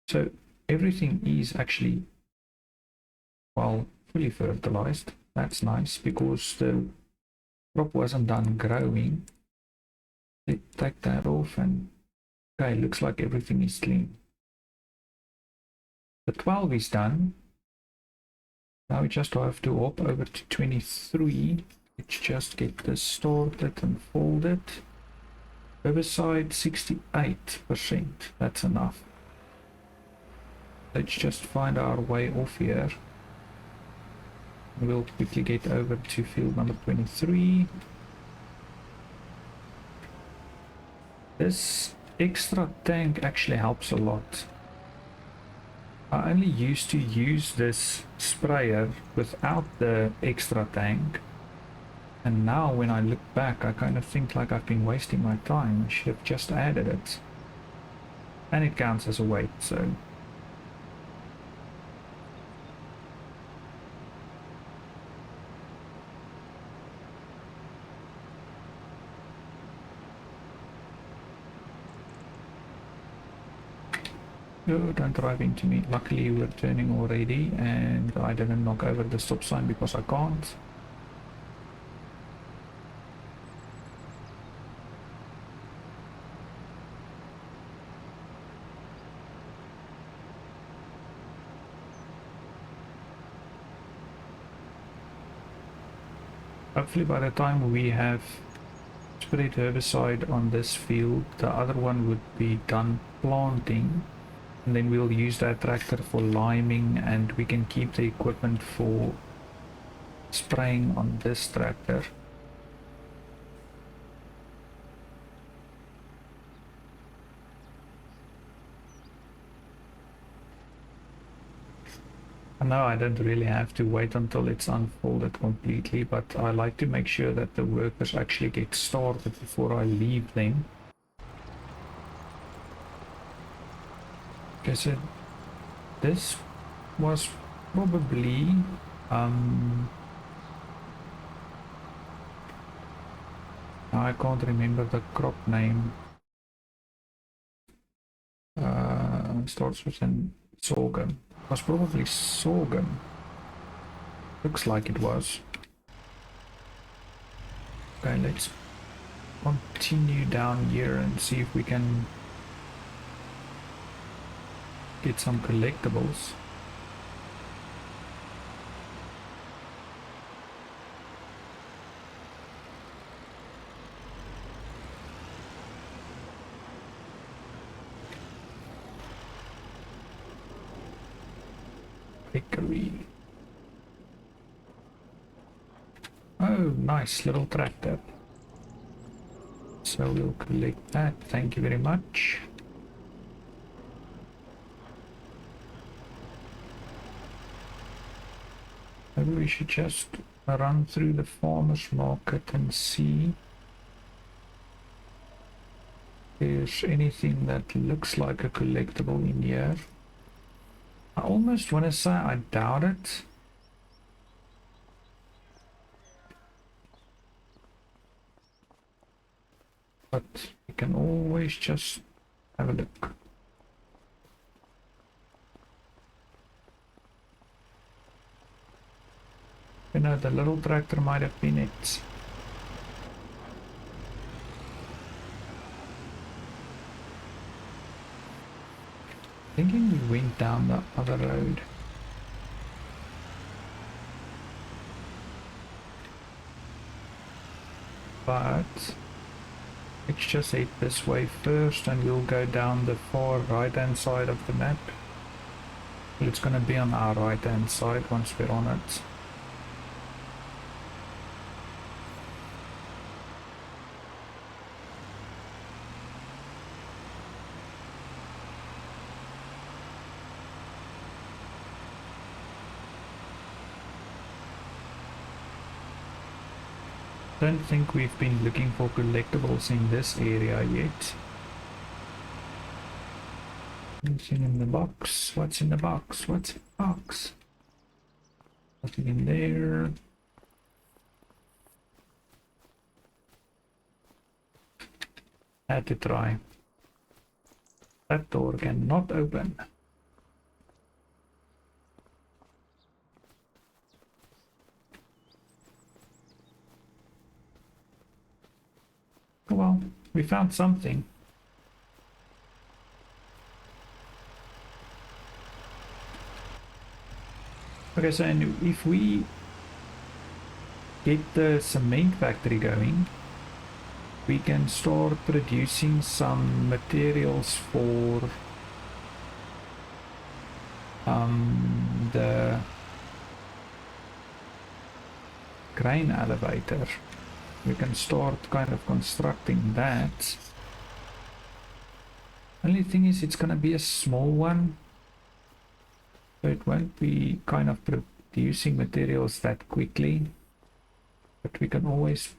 So everything is actually, well, fully fertilized. That's nice because the crop wasn't done growing. Let's take that off, and okay, looks like everything is clean. The 12 is done. Now we just have to hop over to 23. Let's just get this started and folded. Herbicide 68%. That's enough. Let's just find our way off here. We'll quickly get over to field number 23. This extra tank actually helps a lot. I only used to use this sprayer without the extra tank, and now when I look back I kind of think like I've been wasting my time. I should have just added it, and it counts as a weight, so oh, don't drive into me. Luckily you were turning already and I didn't knock over the stop sign because I can't. Hopefully by the time we have sprayed herbicide on this field, the other one would be done planting, and then we'll use that tractor for liming, and we can keep the equipment for spraying on this tractor. No, I don't really have to wait until it's unfolded completely, but I like to make sure that the workers actually get started before I leave them. Okay, so this was probably I can't remember the crop name. Starts with an sorghum. Was probably sorghum. Looks like it was. Okay, let's continue down here and see if we can get some collectibles. Hickory. Oh, nice little tractor. So we'll collect that. Thank you very much. Maybe we should just run through the farmer's market and see if there's anything that looks like a collectible in here. I almost want to say I doubt it. But you can always just have a look. You know, the little tractor might have been it. Thinking we went down the other road. But let's just head this way first and we'll go down the far right hand side of the map. It's gonna be on our right hand side once we're on it. Don't think we've been looking for collectibles in this area yet. Anything in the box? What's in the box? What's in the box? Nothing in there. Had to try. That door cannot open. Well, we found something. Okay, so if we get the cement factory going, we can start producing some materials for the grain elevator. We can start kind of constructing that. Only thing is it's gonna be a small one, so it won't be kind of producing materials that quickly, but we can always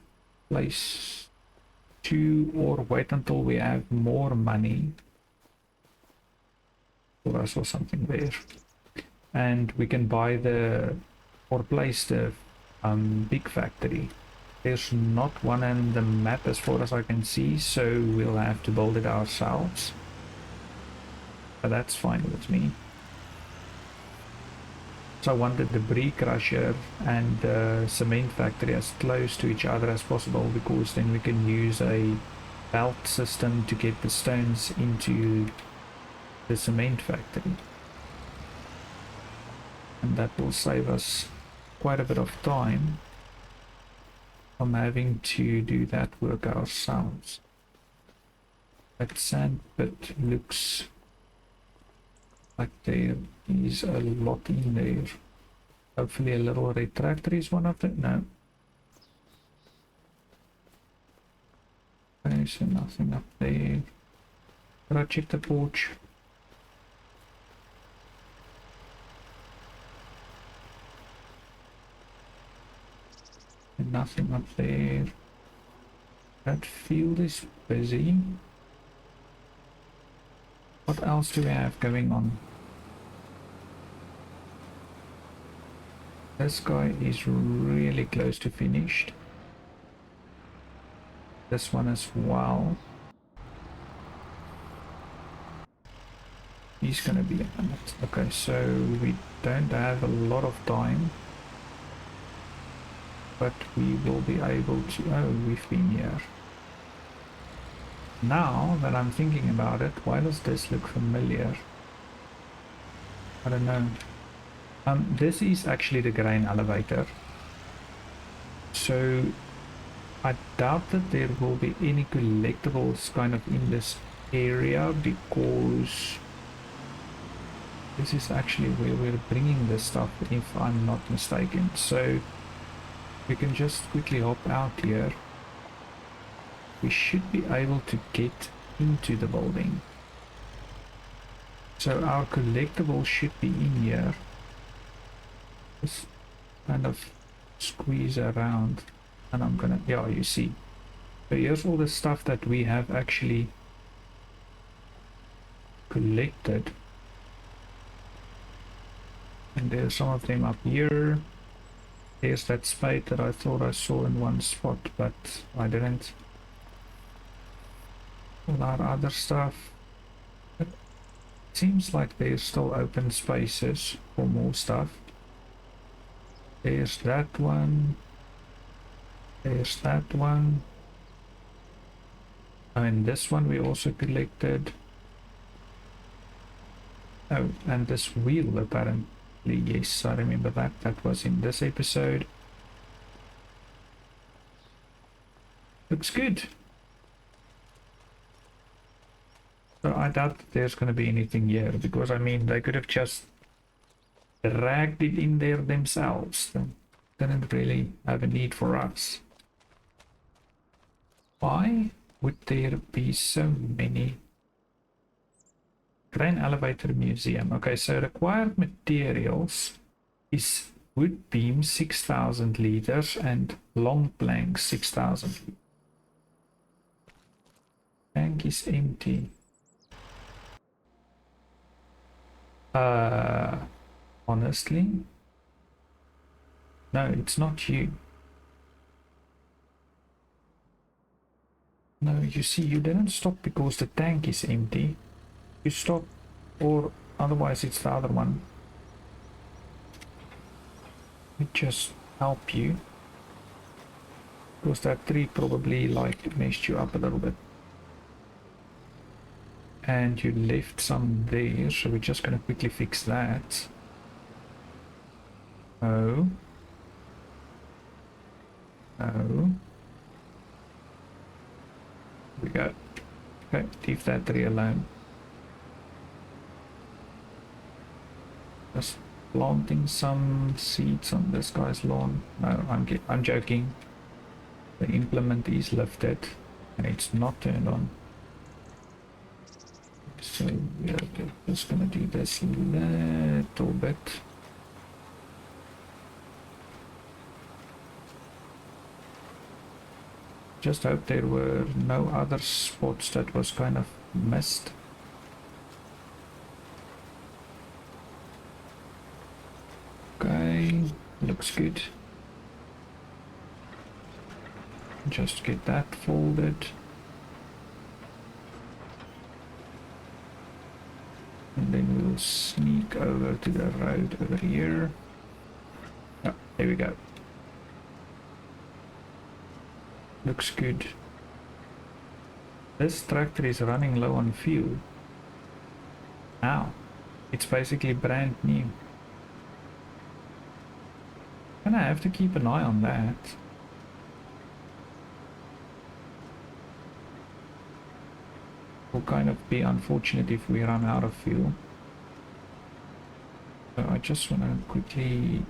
place two or wait until we have more money for us or something there, and we can buy the or place the big factory. There's not one in the map as far as I can see, so we'll have to build it ourselves, but that's fine with me. So I wanted the brie crusher and the cement factory as close to each other as possible, because then we can use a belt system to get the stones into the cement factory, and that will save us quite a bit of time from having to do that work ourselves. That sand pit looks like there is a lot in there. Hopefully a little red tractor is one of them. No. Okay, so nothing up there. But I check the porch. And nothing up there. That field is busy. What else do we have going on? This guy is really close to finished. This one as well. He's gonna be on it. Okay, so we don't have a lot of time, but we will be able to... Oh, we've been here. Now that I'm thinking about it, why does this look familiar? I don't know. This is actually the grain elevator. So I doubt that there will be any collectibles kind of in this area, because this is actually where we're bringing this stuff, if I'm not mistaken. So we can just quickly hop out here. We should be able to get into the building. So our collectibles should be in here. Just kind of squeeze around, and I'm gonna... Yeah, you see. So here's all the stuff that we have actually collected. And there's some of them up here. There's that spade that I thought I saw in one spot, but I didn't. All our other stuff. It seems like there's still open spaces for more stuff. There's that one. There's that one. And this one we also collected. Oh, and this wheel apparently. Yes, I remember that. That was in this episode. Looks good. So I doubt that there's going to be anything here, because I mean they could have just dragged it in there themselves. They didn't really have a need for us. Why would there be so many? Grain Elevator Museum. Okay, so required materials is wood beam 6,000 liters and long planks 6,000 liters. Tank is empty. Honestly, no, it's not you. No, you see, you didn't stop because the tank is empty. You stop, or otherwise it's the other one. It just help you, because that tree probably like messed you up a little bit. And you left some there, so we're just gonna quickly fix that. Oh. Oh. We go. Okay, leave that tree alone. Just planting some seeds on this guy's lawn. No, I'm joking. The implement is lifted and it's not turned on. So we're just gonna do this a little bit. Just hope there were no other spots that was kind of missed. Okay, looks good. Just get that folded. And then we'll sneak over to the road over here. Oh, there we go. Looks good. This tractor is running low on fuel. Now, it's basically brand new. And I have to keep an eye on that. Will kind of be unfortunate if we run out of fuel. So I just want to quickly...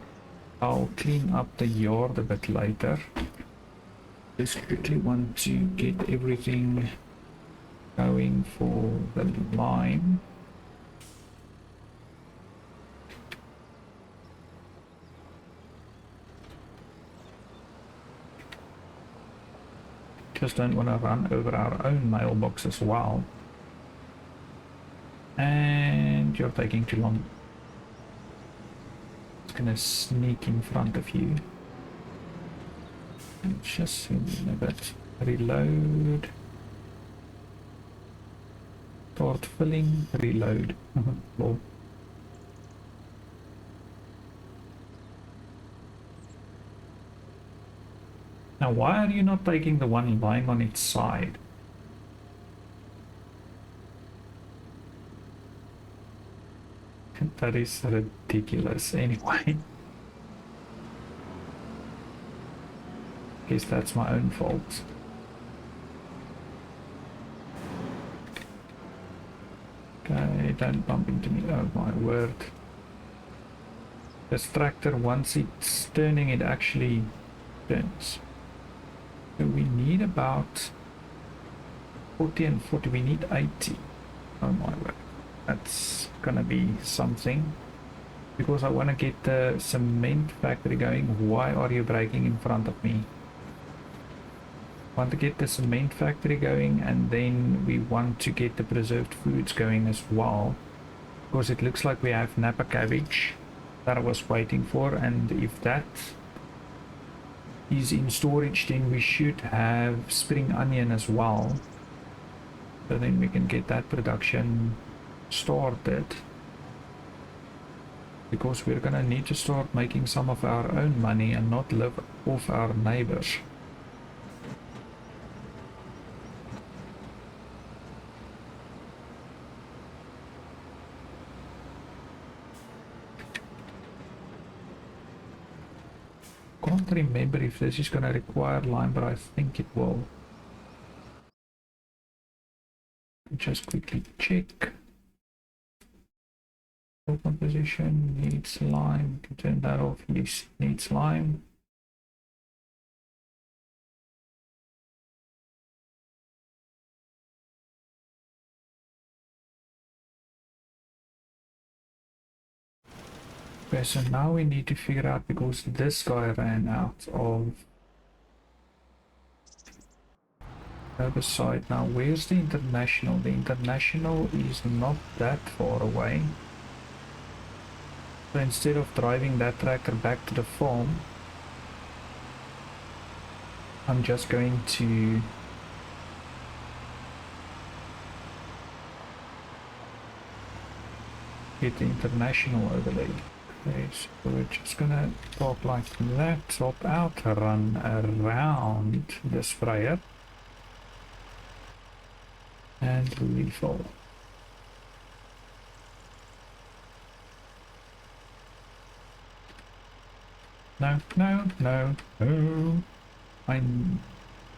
I'll clean up the yard a bit later. Just quickly want to get everything going for the lime. Just don't want to run over our own mailbox as well. And you're taking too long. It's gonna sneak in front of you. Just a bit. Reload. Start filling, reload. Lol. Now why are you not taking the one lying on its side? That is ridiculous anyway. Guess that's my own fault. Okay, don't bump into me. Oh my word. This tractor, once it's turning, it actually turns. So we need about 40 and 40. We need 80. Oh my word. That's gonna be something. Because I want to get the cement factory going. Why are you braking in front of me? Want to get the cement factory going, and then we want to get the preserved foods going as well, because it looks like we have Napa cabbage that I was waiting for, and if that is in storage, then we should have spring onion as well, so then we can get that production started, because we're gonna need to start making some of our own money and not live off our neighbors. Can't remember if this is going to require lime, but I think it will. Just quickly check. Composition needs lime. You can turn that off. Yes, needs lime. Okay, so now we need to figure out, because this guy ran out of other side. Now where's the international? The international is not that far away. So instead of driving that tractor back to the farm, I'm just going to get the international overlaid. Okay, so we're just gonna talk like that, top out, run around the sprayer, and refill. No, no, no, no. I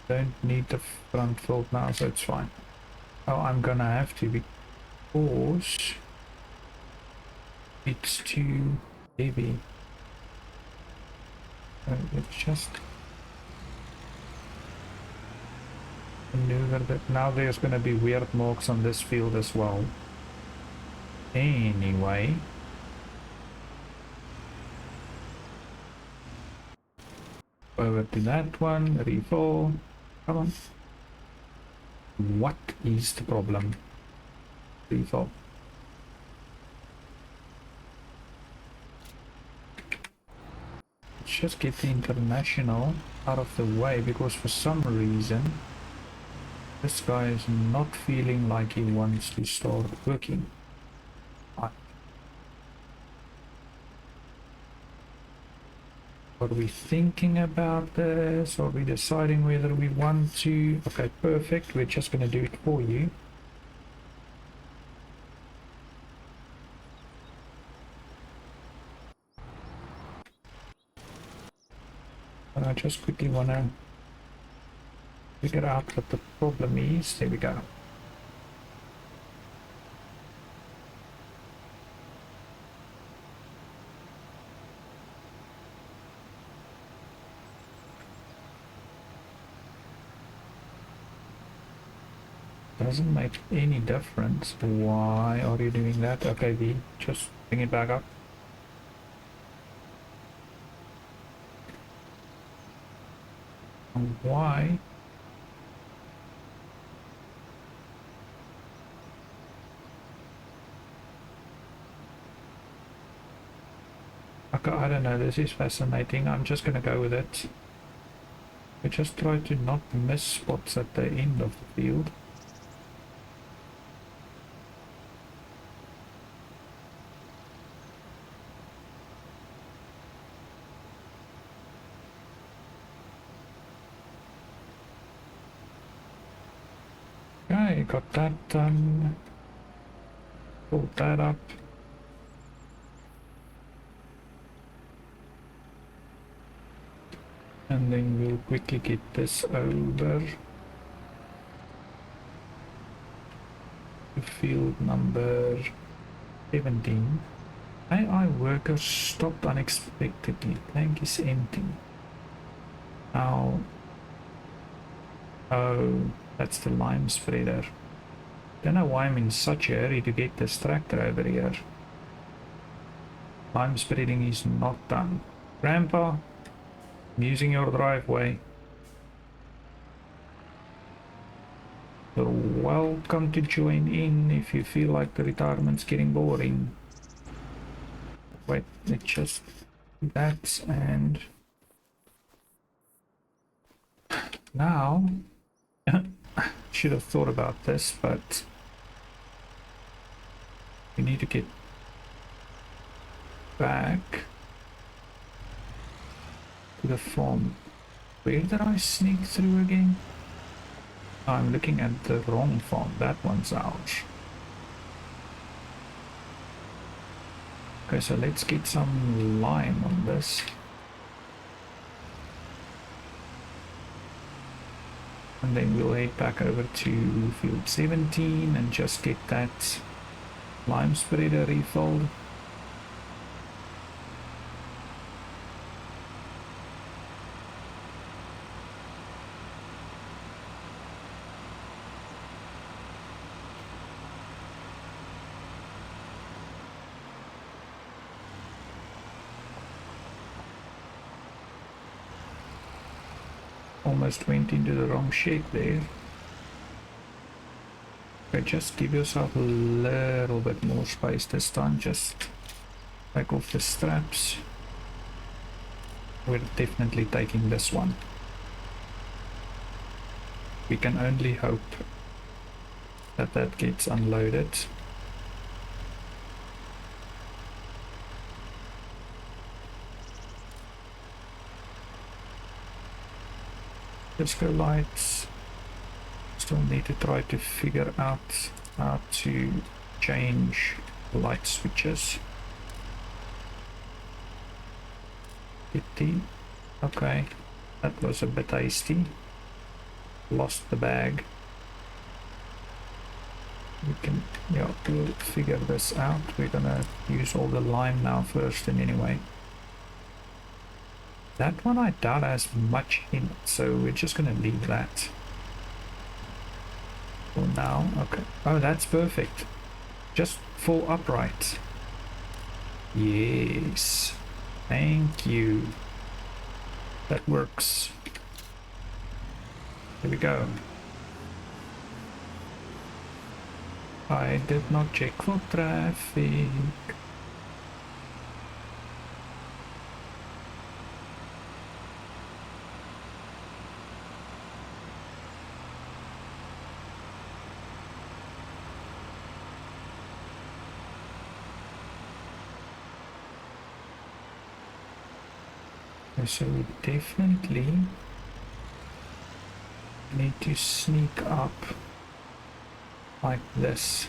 don't need the front fill now, so it's fine. Oh, I'm gonna have to, because it's too heavy. So let's just maneuver that. Now there's gonna be weird marks on this field as well. Anyway. Over to that one, refill. Come on. What is the problem? Refill. Let's just get the international out of the way, because for some reason this guy is not feeling like he wants to start working. Are we thinking about this? Are we deciding whether we want to? Okay, perfect. We're just going to do it for you. And I just quickly want to figure out what the problem is. There we go. Doesn't make any difference. Why are you doing that? Okay, V, just bring it back up. And why? Okay, I don't know, this is fascinating. I'm just gonna go with it. We just try to not miss spots at the end of the field. Okay, got that done. Pull that up. And then we'll quickly get this over to field number 17. AI worker stopped unexpectedly. Tank is empty. Now, oh, that's the lime spreader. Don't know why I'm in such a hurry to get this tractor over here. Lime spreading is not done. Grandpa, I'm using your driveway. You're welcome to join in if you feel like the retirement's getting boring. Wait, let's just do that, and now should have thought about this, but we need to get back to the farm. Where did I sneak through again? I'm looking at the wrong farm. That one's ours. Okay, so let's get some lime on this. And then we'll head back over to field 17 and just get that lime spreader refilled. Almost went into the wrong shape there. Okay, just give yourself a little bit more space this time. Just take off the straps. We're definitely taking this one. We can only hope that that gets unloaded. Disco lights. Still need to try to figure out how to change light switches. Okay, that was a bit hasty. Lost the bag. We can, yeah, we'll figure this out. We're gonna use all the lime now first, and anyway. That one I doubt has much in it, so we're just gonna leave that for now. Okay. Oh, that's perfect. Just fall upright. Yes. Thank you. That works. Here we go. I did not check for traffic. So we definitely need to sneak up like this.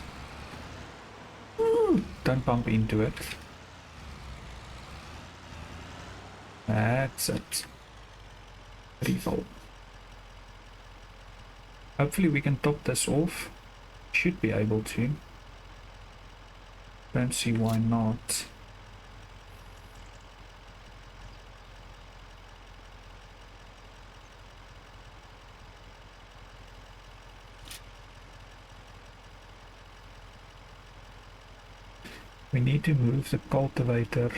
Ooh, don't bump into it. That's it. Revolt. Hopefully we can top this off. Should be able to. Don't see why not. We need to move the cultivator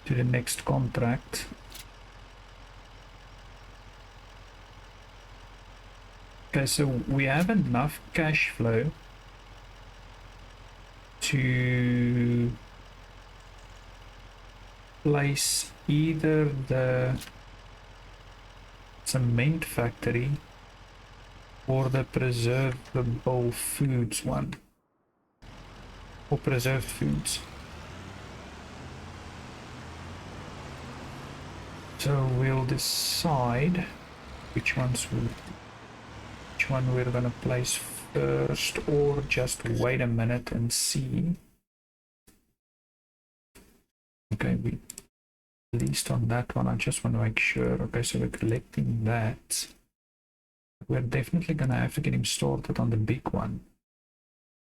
to the next contract. Okay, so we have enough cash flow to place either the cement factory or the preservable foods one. Or preserved foods. So we'll decide which ones will. which one we're gonna place first, or just wait a minute and see. Okay, we at least on that one, I just want to make sure. Okay, so we're collecting that. We're definitely gonna have to get him started on the big one.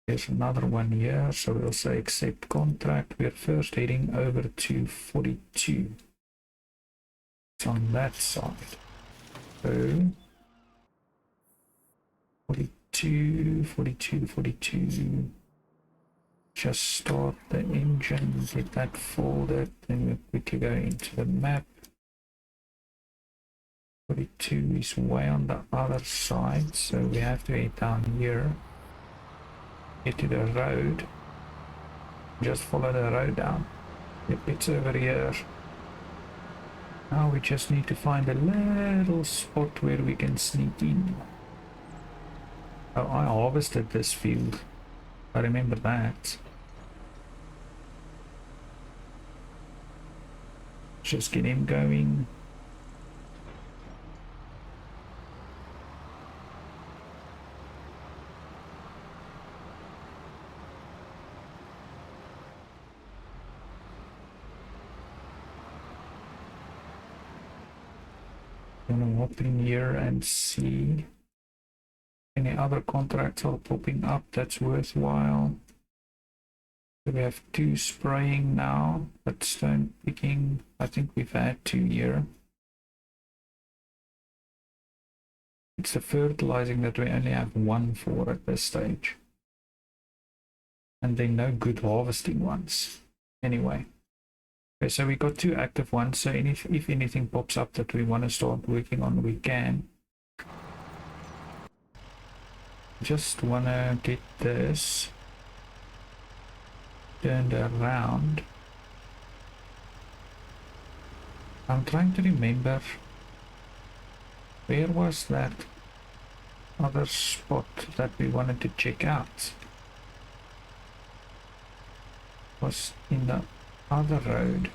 There's another one here, so we'll say accept contract. We're first heading over to 42. It's on that side. So 42, 42, 42. Just start the engine, get that folded, then we'll quickly go into the map. 42 is way on the other side, so we have to head down here. Get to the road. Just follow the road down. Yep, it's over here. Now we just need to find a little spot where we can sneak in. Oh, I harvested this field. I remember that. Just get him going. I'm gonna hop in here and see any other contracts are popping up that's worthwhile. So we have 2 spraying now, but stone picking, I think we've had 2 here. It's the fertilizing that we only have 1 for at this stage. And then no good harvesting ones. Anyway. Okay, so we got 2 active ones, so if anything pops up that we want to start working on, we can. Just want to get this turned around. I'm trying to remember, where was that other spot that we wanted to check out? It was in the other road,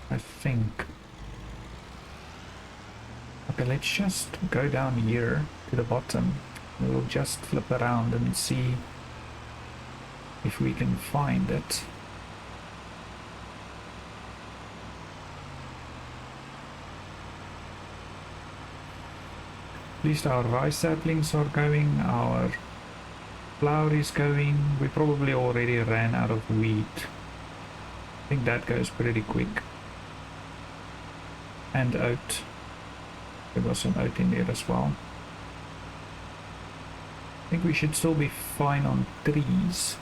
I think. Okay, let's just go down here to the bottom. We'll just flip around and see if we can find it. At least our rice saplings are going, our flour is going. We probably already ran out of wheat. I think that goes pretty quick. And oat. There was some oat in there as well. I think we should still be fine on trees.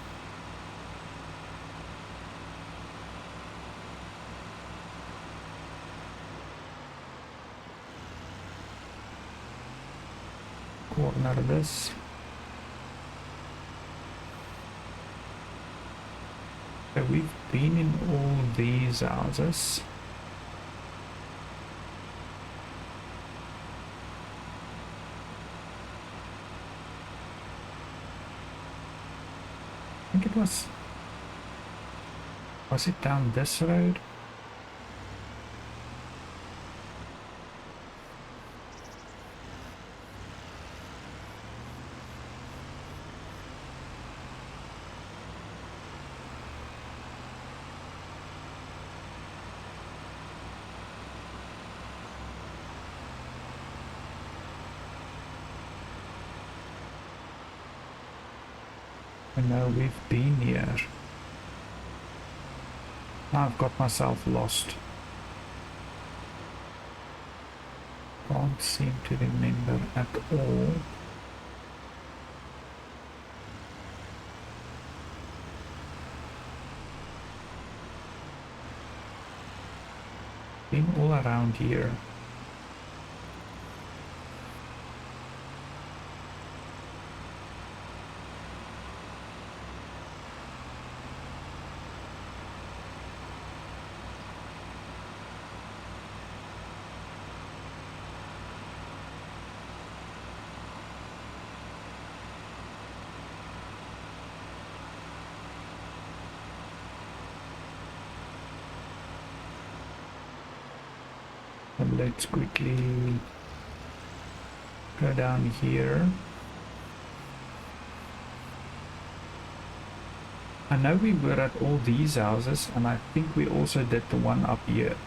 Corner this. So we've been in all these houses. I think it was it down this road? I know we've been here. Now I've got myself lost. Can't seem to remember at all. Been all around here. let's quickly go down here. I know we were at all these houses, and I think we also did the one up here.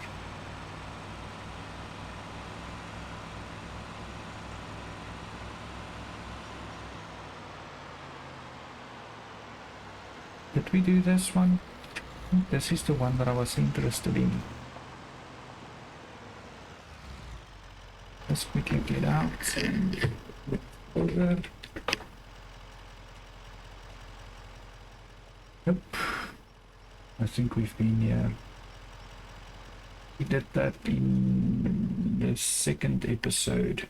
Did we do this one? I think this is the one that I was interested in. Let's quickly get out and look over. Yep. I think we've been here. We did that in the second episode.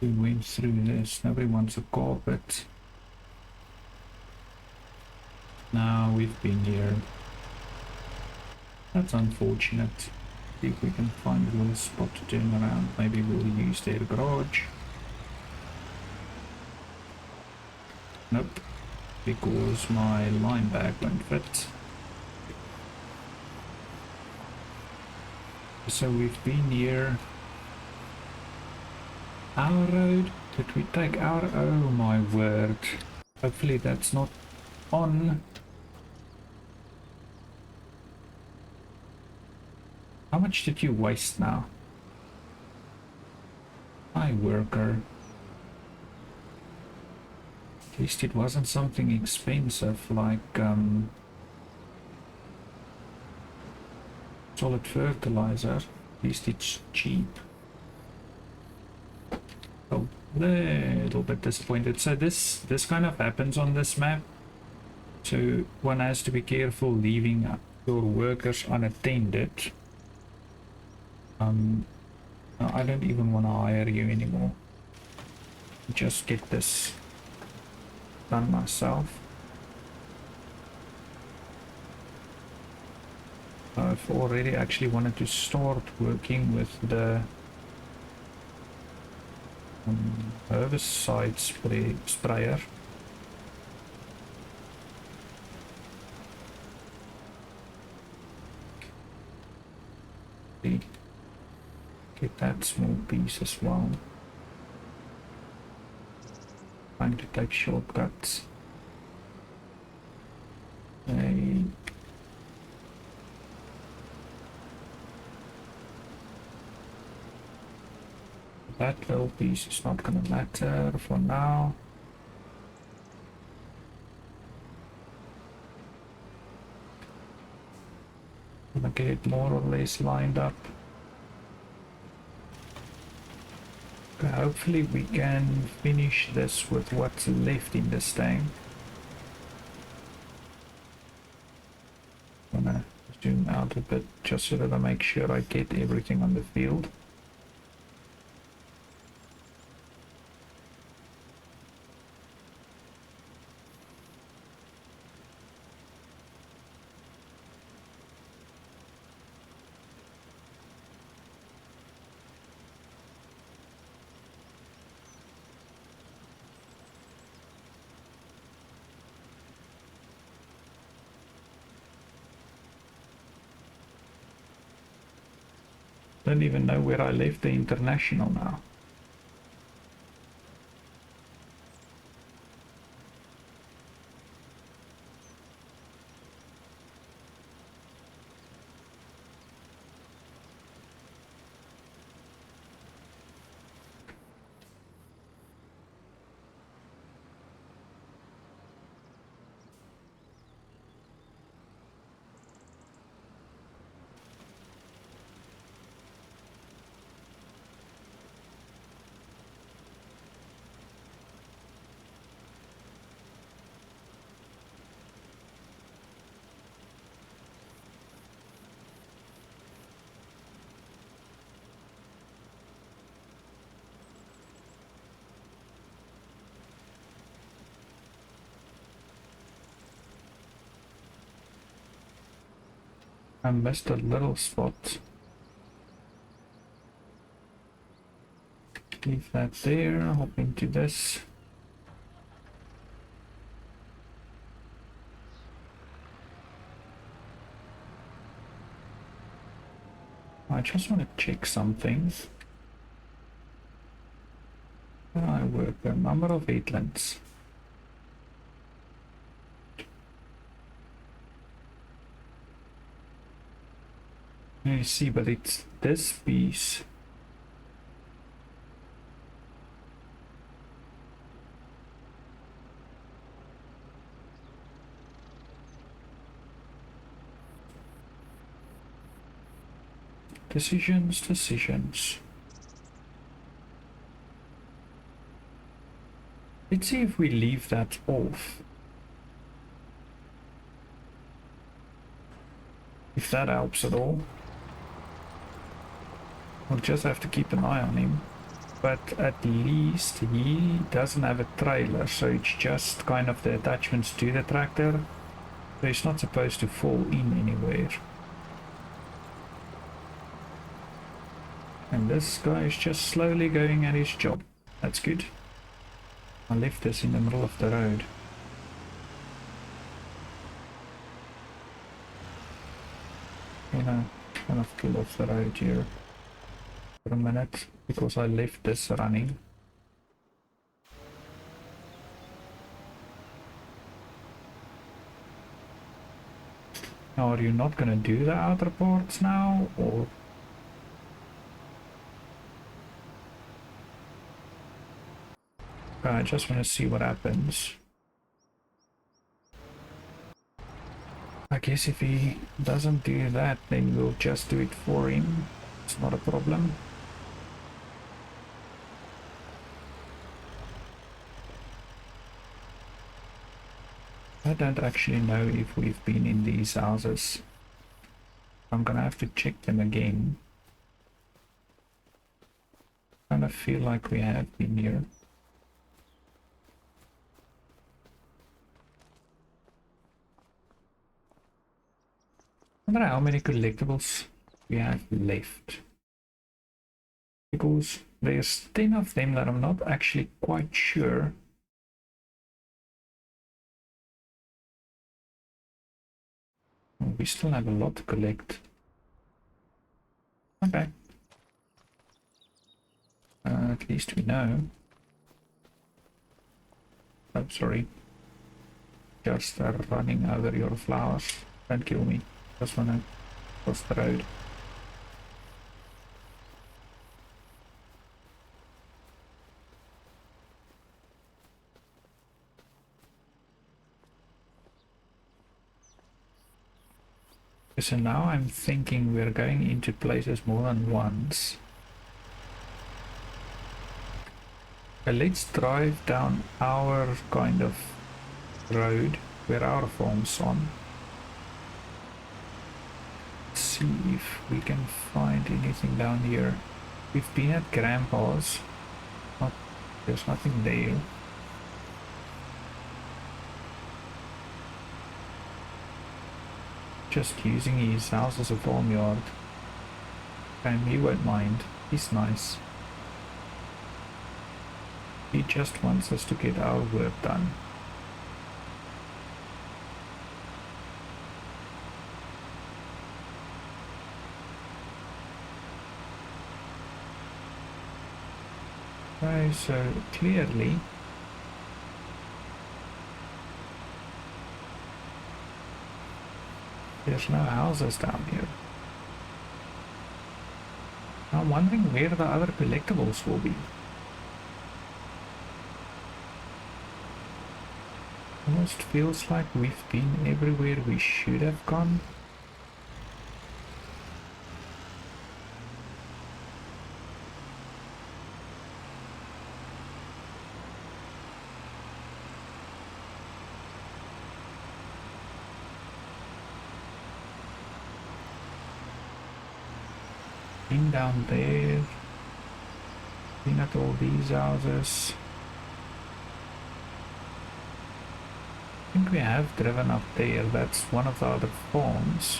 We went through this. Nobody wants a carpet. Now we've been here. That's unfortunate. See if we can find a little spot to turn around. Maybe we'll use their garage. Nope. Because my line bag won't fit. So we've been here. Our road? Did we take our... Oh my word. Hopefully that's not on. How much did you waste now? Hi, worker. At least it wasn't something expensive like solid fertilizer. At least it's cheap. A little bit disappointed. So this kind of happens on this map. So one has to be careful leaving your workers unattended. I don't even want to hire you anymore. Just get this done myself. I've already actually wanted to start working with the herbicide sprayer. Get that small piece as well. Trying to take shortcuts. Hey. That little piece is not gonna matter for now. Gonna get it more or less lined up. Okay, hopefully we can finish this with what's left in this tank. I'm gonna zoom out a bit just so that I make sure I get everything on the field. Don't even know where I left the international now. I missed a little spot. Leave that there, hop into this. I just want to check something. I work the number of wetlands. You see, but it's this piece. Decisions. Let's see if we leave that off. If that helps at all. We'll just have to keep an eye on him. But at least he doesn't have a trailer, so it's just kind of the attachments to the tractor. So he's not supposed to fall in anywhere. And this guy is just slowly going at his job. That's good. I left this in the middle of the road. You know, kind of pull off the road here for a minute because I left this running. Now, are you not gonna do the outer parts now, or? I just want to see what happens. I guess if he doesn't do that, then we'll just do it for him. It's not a problem. I don't actually know if we've been in these houses. I'm gonna have to check them again. I kind of feel like we have been here. I wonder how many collectibles we have left. Because there's 10 of them that I'm not actually quite sure. We still have a lot to collect. Okay. At least we know. Oh, sorry. Just running over your flowers. Don't kill me. Just wanna cross the road. So now I'm thinking we're going into places more than once. Let's drive down our kind of road where our farm's on. See if we can find anything down here. We've been at Grandpa's. There's nothing there. Just using his house as a farmyard. And he won't mind. He's nice. He just wants us to get our work done. Okay, so clearly there's no houses down here. I'm wondering where the other collectibles will be. Almost feels like we've been everywhere we should have gone. Been down there. Been at all these houses. I think we have driven up there. That's one of the other farms.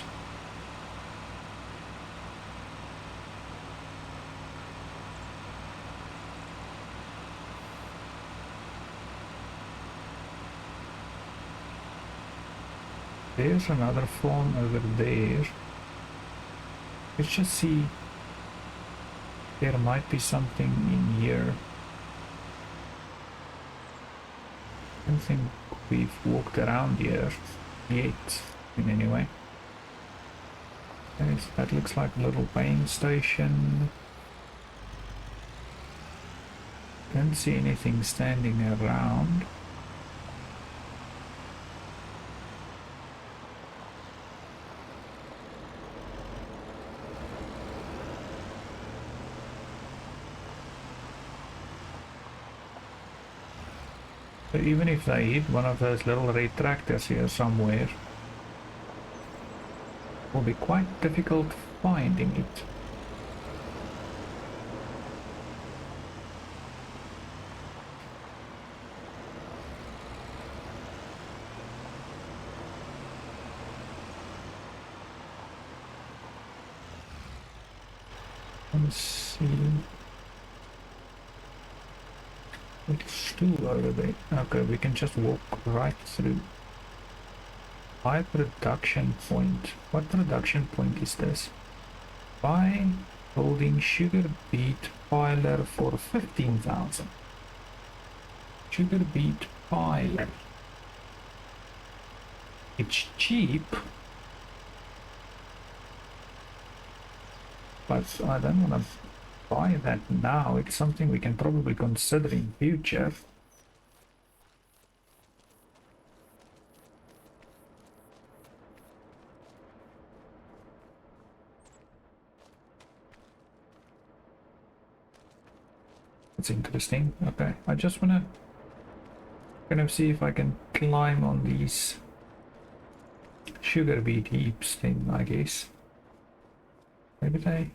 There's another farm over there. Let's just see There might be something in here. I don't think we've walked around here yet, in any way. Okay, so that looks like a little weighing station. Don't see anything standing around. So even if they hit one of those little red tractors here somewhere, it will be quite difficult finding it. Let's see. It's still over there. Okay, we can just walk right through. Buy production point. What production point is this? Buy holding sugar beet piler for 15,000. Sugar beet piler. It's cheap, but I don't want to buy that now. It's something we can probably consider in future. That's interesting. Okay, I just want to kind of see if I can climb on these sugar beet heaps thing, I guess. Maybe they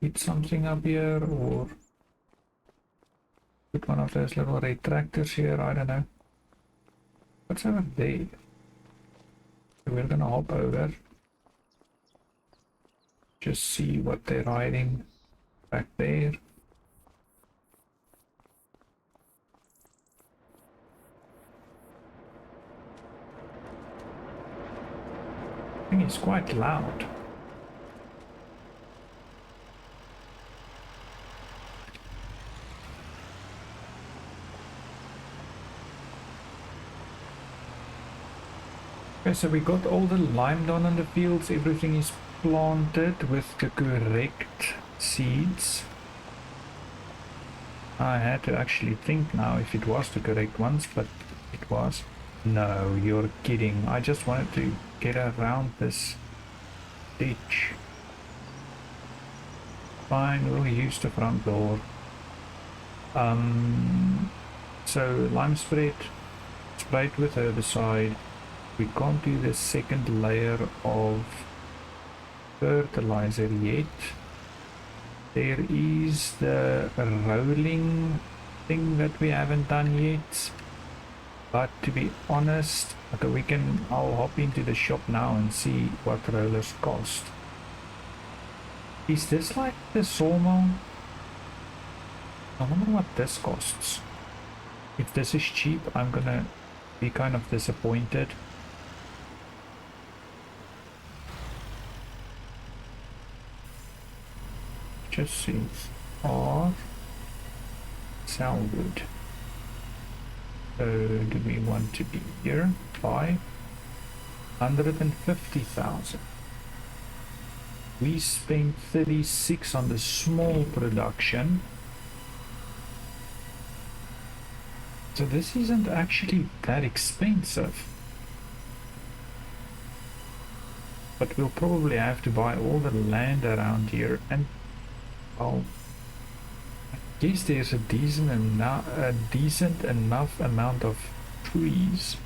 hit something up here, or put one of those little red tractors here, I don't know. What's over there? We're gonna hop over. Just see what they're riding back there. I think it's quite loud. Okay, so we got all the lime done on the fields. Everything is planted with the correct seeds. I had to actually think now if it was the correct ones, but it was. No, you're kidding. I just wanted to get around this ditch. Fine, we'll use the front door. So lime spread, sprayed with herbicide. We can't do the second layer of fertilizer yet. There is the rolling thing that we haven't done yet. But to be honest, okay, I'll hop into the shop now and see what rollers cost. Is this like the sawmill? I wonder what this costs. If this is cheap, I'm gonna be kind of disappointed. Just see. Or sell wood. So do we want to be here? Buy 150,000. We spent 36 on the small production. So this isn't actually that expensive. But we'll probably have to buy all the land around here, and well, I guess there's a decent enough amount of trees.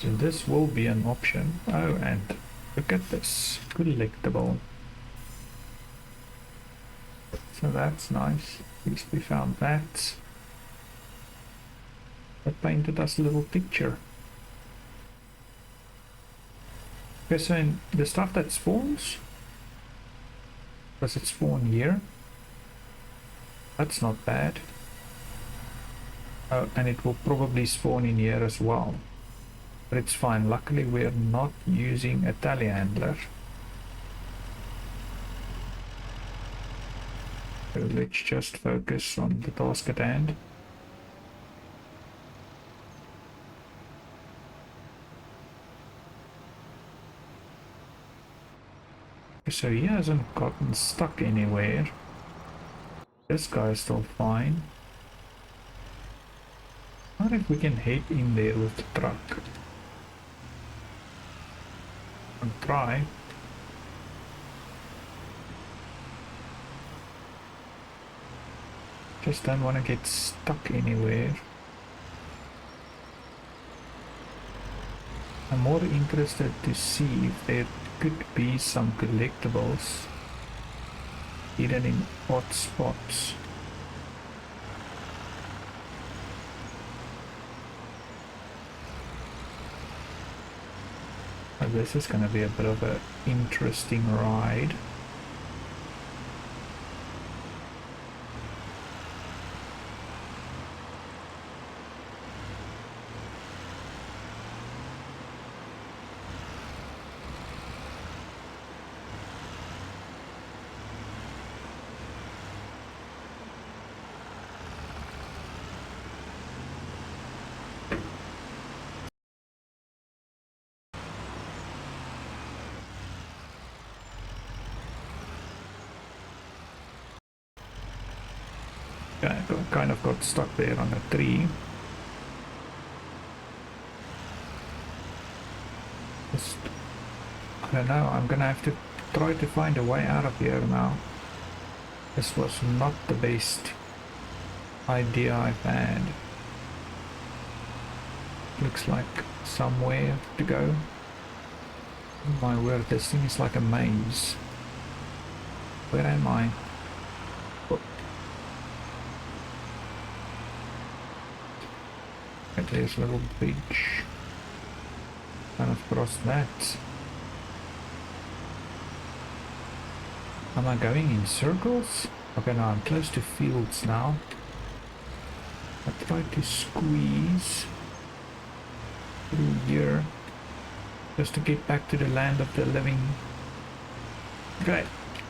So this will be an option. Oh, and look at this collectible. So that's nice. At least we found that. That painted us a little picture. Okay, so in the stuff that spawns, does it spawn here? That's not bad. Oh, and it will probably spawn in here as well. But it's fine. Luckily, we're not using a telehandler. So let's just focus on the task at hand. So he hasn't gotten stuck anywhere. This guy's still fine. I wonder if we can head in there with the truck. And try. Just don't want to get stuck anywhere. I'm more interested to see if there could be some collectibles hidden in odd spots. Oh, this is going to be a bit of an interesting ride. I kind of got stuck there on a tree. Just, I don't know, I'm gonna have to try to find a way out of here now. This was not the best idea I've had. Looks like somewhere to go. Oh my word, this thing is like a maze. Where am I? Oh. There's a little bridge. Kind of cross that. Am I going in circles? Okay, now I'm close to fields now. I try to squeeze through here just to get back to the land of the living. Okay.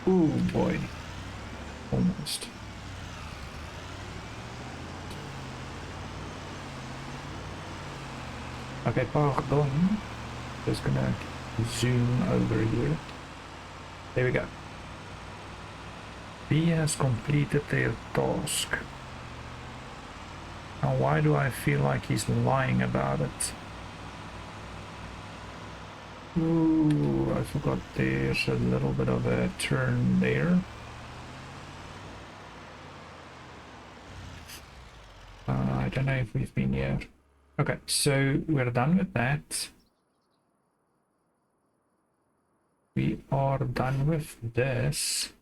Oh boy. Almost. Okay, pardon. Just gonna zoom over here. There we go. B has completed their task. Now why do I feel like he's lying about it? Ooh, I forgot there's a little bit of a turn there. I don't know if we've been here. Okay, so we're done with that. We are done with this.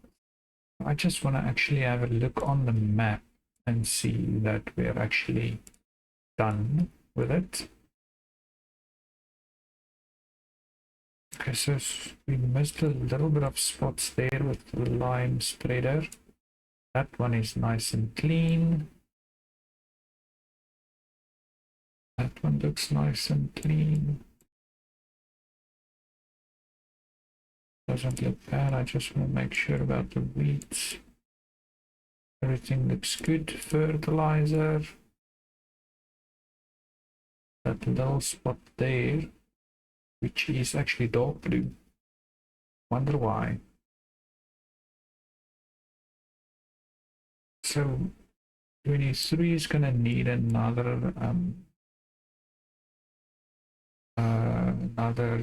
I just want to actually have a look on the map and see that we're actually done with it. Okay, so we missed a little bit of spots there with the lime spreader. That one is nice and clean. That one looks nice and clean. Doesn't look bad. I just want to make sure about the weeds. Everything looks good. Fertilizer. That little spot there, which is actually dark blue. Wonder why. So 23 is gonna need another another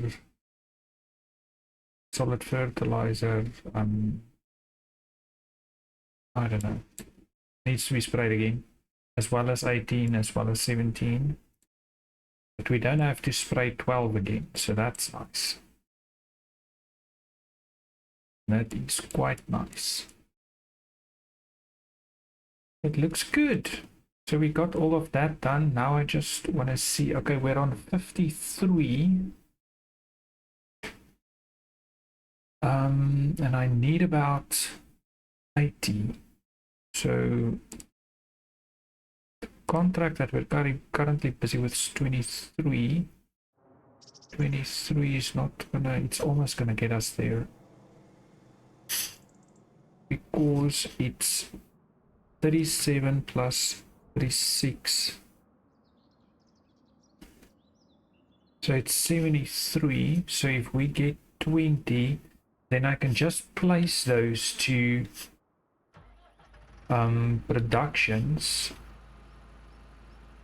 solid fertilizer. I don't know. Needs to be sprayed again, as well as 18, as well as 17. But we don't have to spray 12 again, so that's nice. That is quite nice. It looks good. So we got all of that done. Now I just want to see. Okay, we're on 53. And I need about 80. So the contract that we're currently busy with is 23. 23 is not gonna, it's almost gonna get us there. Because it's 37 plus 36. So it's 73. So if we get 20, then I can just place those two productions,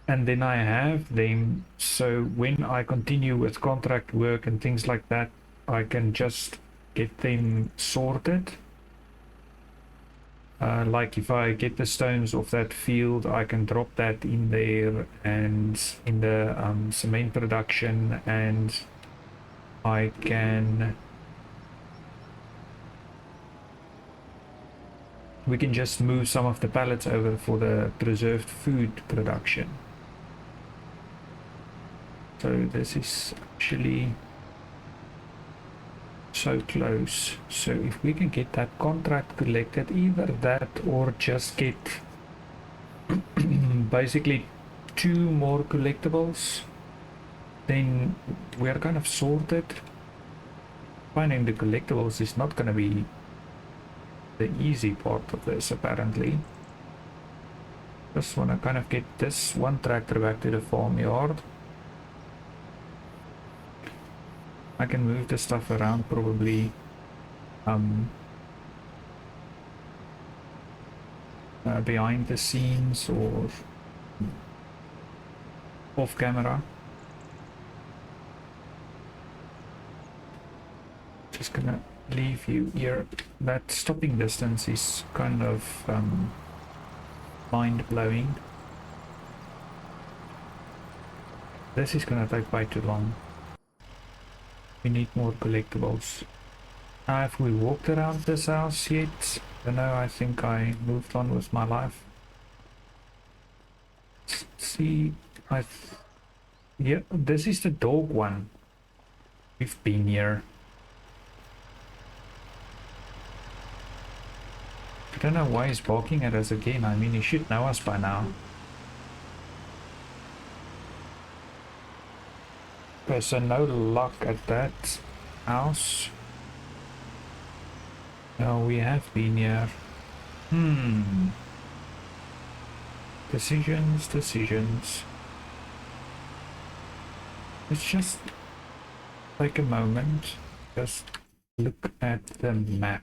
and then I have them. So when I continue with contract work and things like that, I can just get them sorted. Like if I get the stones off that field, I can drop that in there and in the cement production, and I can, we can just move some of the pallets over for the preserved food production. So this is actually so close. So if we can get that contract collected, either that or just get basically 2 more collectibles, then we're kind of sorted. Finding the collectibles is not going to be the easy part of this, apparently. Just want to kind of get this one tractor back to the farmyard. I can move the stuff around probably behind the scenes or off camera. Just gonna leave you here. That stopping distance is kind of mind-blowing. This is gonna take way too long. We need more collectibles. Have we walked around this house yet? I don't know, I think I moved on with my life. Let's see, yeah, this is the dog one. We've been here. I don't know why he's barking at us again. I mean, he should know us by now. Okay, so no luck at that house. No, we have been here. Decisions. Let's just take a moment. Just look at the map.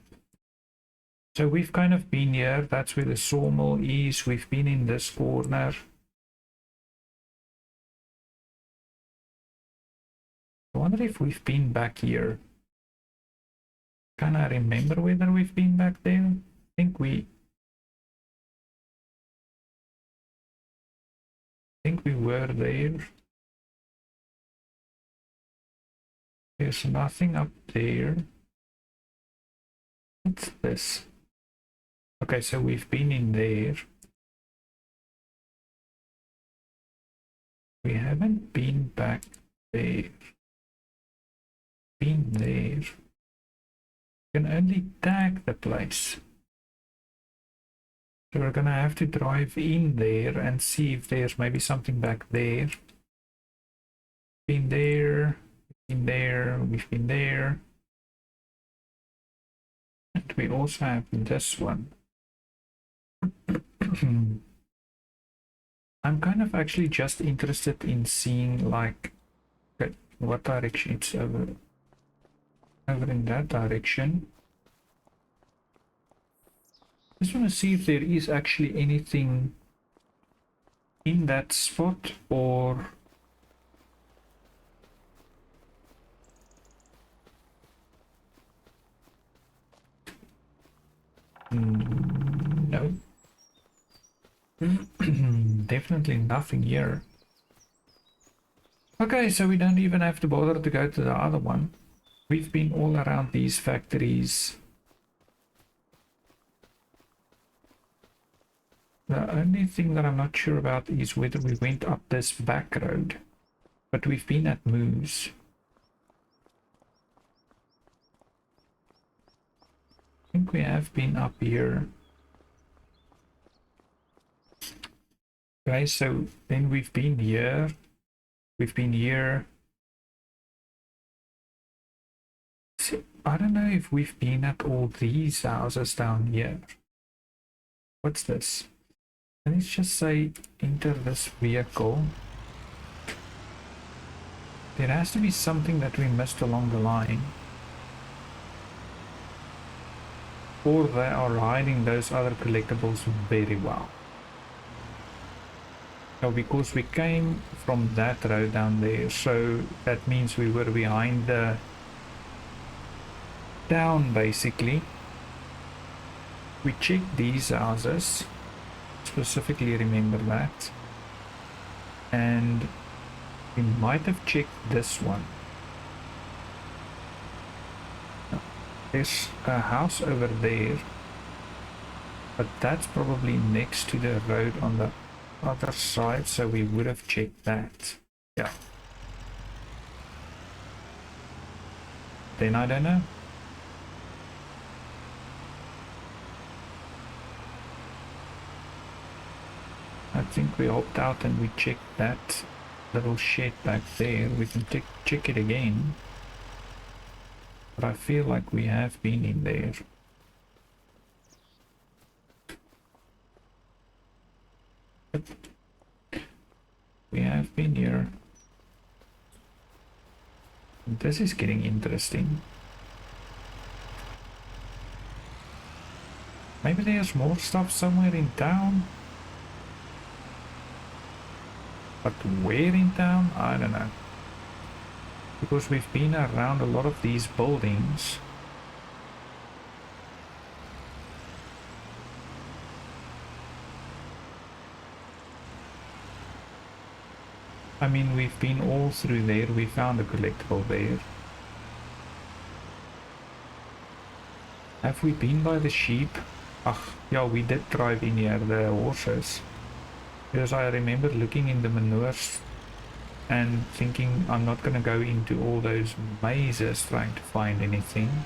So we've kind of been here. That's where the sawmill is. We've been in this corner. I wonder if we've been back here. Can I remember whether we've been back there? I think we were there. There's nothing up there. What's this? Okay, so we've been in there. We haven't been back there. Been there. Can only tag the place. So we're gonna have to drive in there and see if there's maybe something back there. Been there, we've been there. And we also have this one. I'm kind of actually just interested in seeing like what direction it's over in that direction. Just want to see if there is actually anything in that spot, or no. Definitely nothing here. Okay, so we don't even have to bother to go to the other one. We've been all around these factories. The only thing that I'm not sure about is whether we went up this back road. But we've been at Moose. I think we have been up here. Okay, so then we've been here. We've been here. I don't know if we've been at all these houses down here. What's this? Let's just say enter this vehicle. There has to be something that we missed along the line. Or they are hiding those other collectibles very well. No, because we came from that road down there, so that means we were behind the town basically. We checked these houses, specifically remember that, and we might have checked this one. There's a house over there, but that's probably next to the road on the other side, so we would have checked that. Yeah. Then I don't know. I think we hopped out and we checked that little shed back there. We can check it again. But I feel like we have been in there. But we have been here. This is getting interesting. Maybe there's more stuff somewhere in town. But where in town? I don't know. Because we've been around a lot of these buildings. I mean, we've been all through there. We found a collectible there. Have we been by the sheep? Ach, yeah, we did drive in here, the horses. Because I remember looking in the manures and thinking I'm not going to go into all those mazes trying to find anything.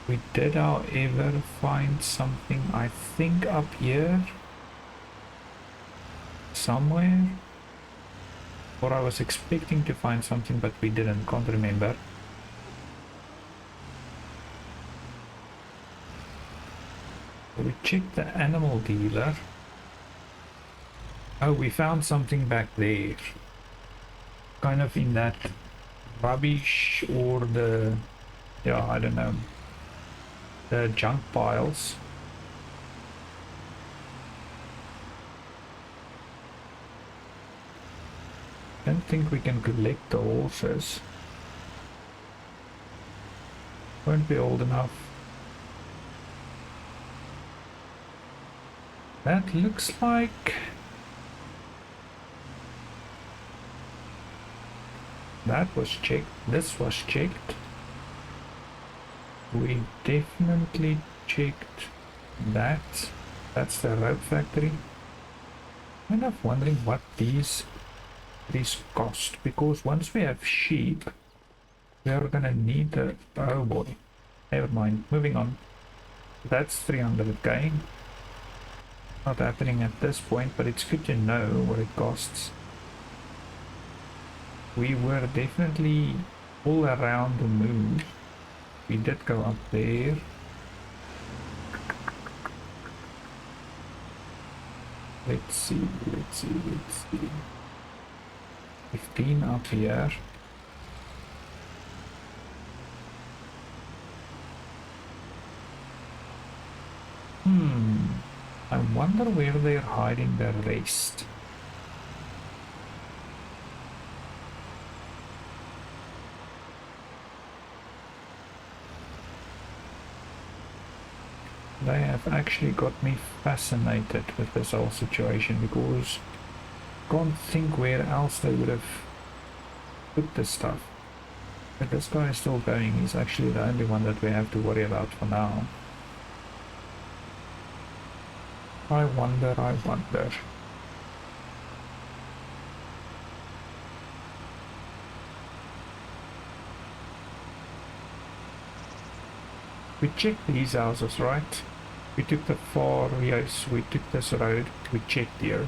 We did, however, find something, I think, up here. Somewhere. Or I was expecting to find something, but we didn't. Can't remember. We checked the animal dealer. Oh, we found something back there. Kind of in that rubbish or the... yeah, I don't know. The junk piles. Don't think we can collect the horses. Won't be old enough. That looks like... that was checked. This was checked. We definitely checked that. That's the rope factory. I'm kind of wondering what these cost, because once we have sheep, we are gonna need the... oh boy, never mind, moving on. That's 300k. Not happening at this point, but it's good to know what it costs. We were definitely all around the moon. We did go up there. Let's see. 15 up here. I wonder where they're hiding the rest. They have actually got me fascinated with this whole situation, because I can't think where else they would have put this stuff. But this guy is still going. He's actually the only one that we have to worry about for now. I wonder. We checked these houses, right? We took the far, yes, we took this road, we checked here.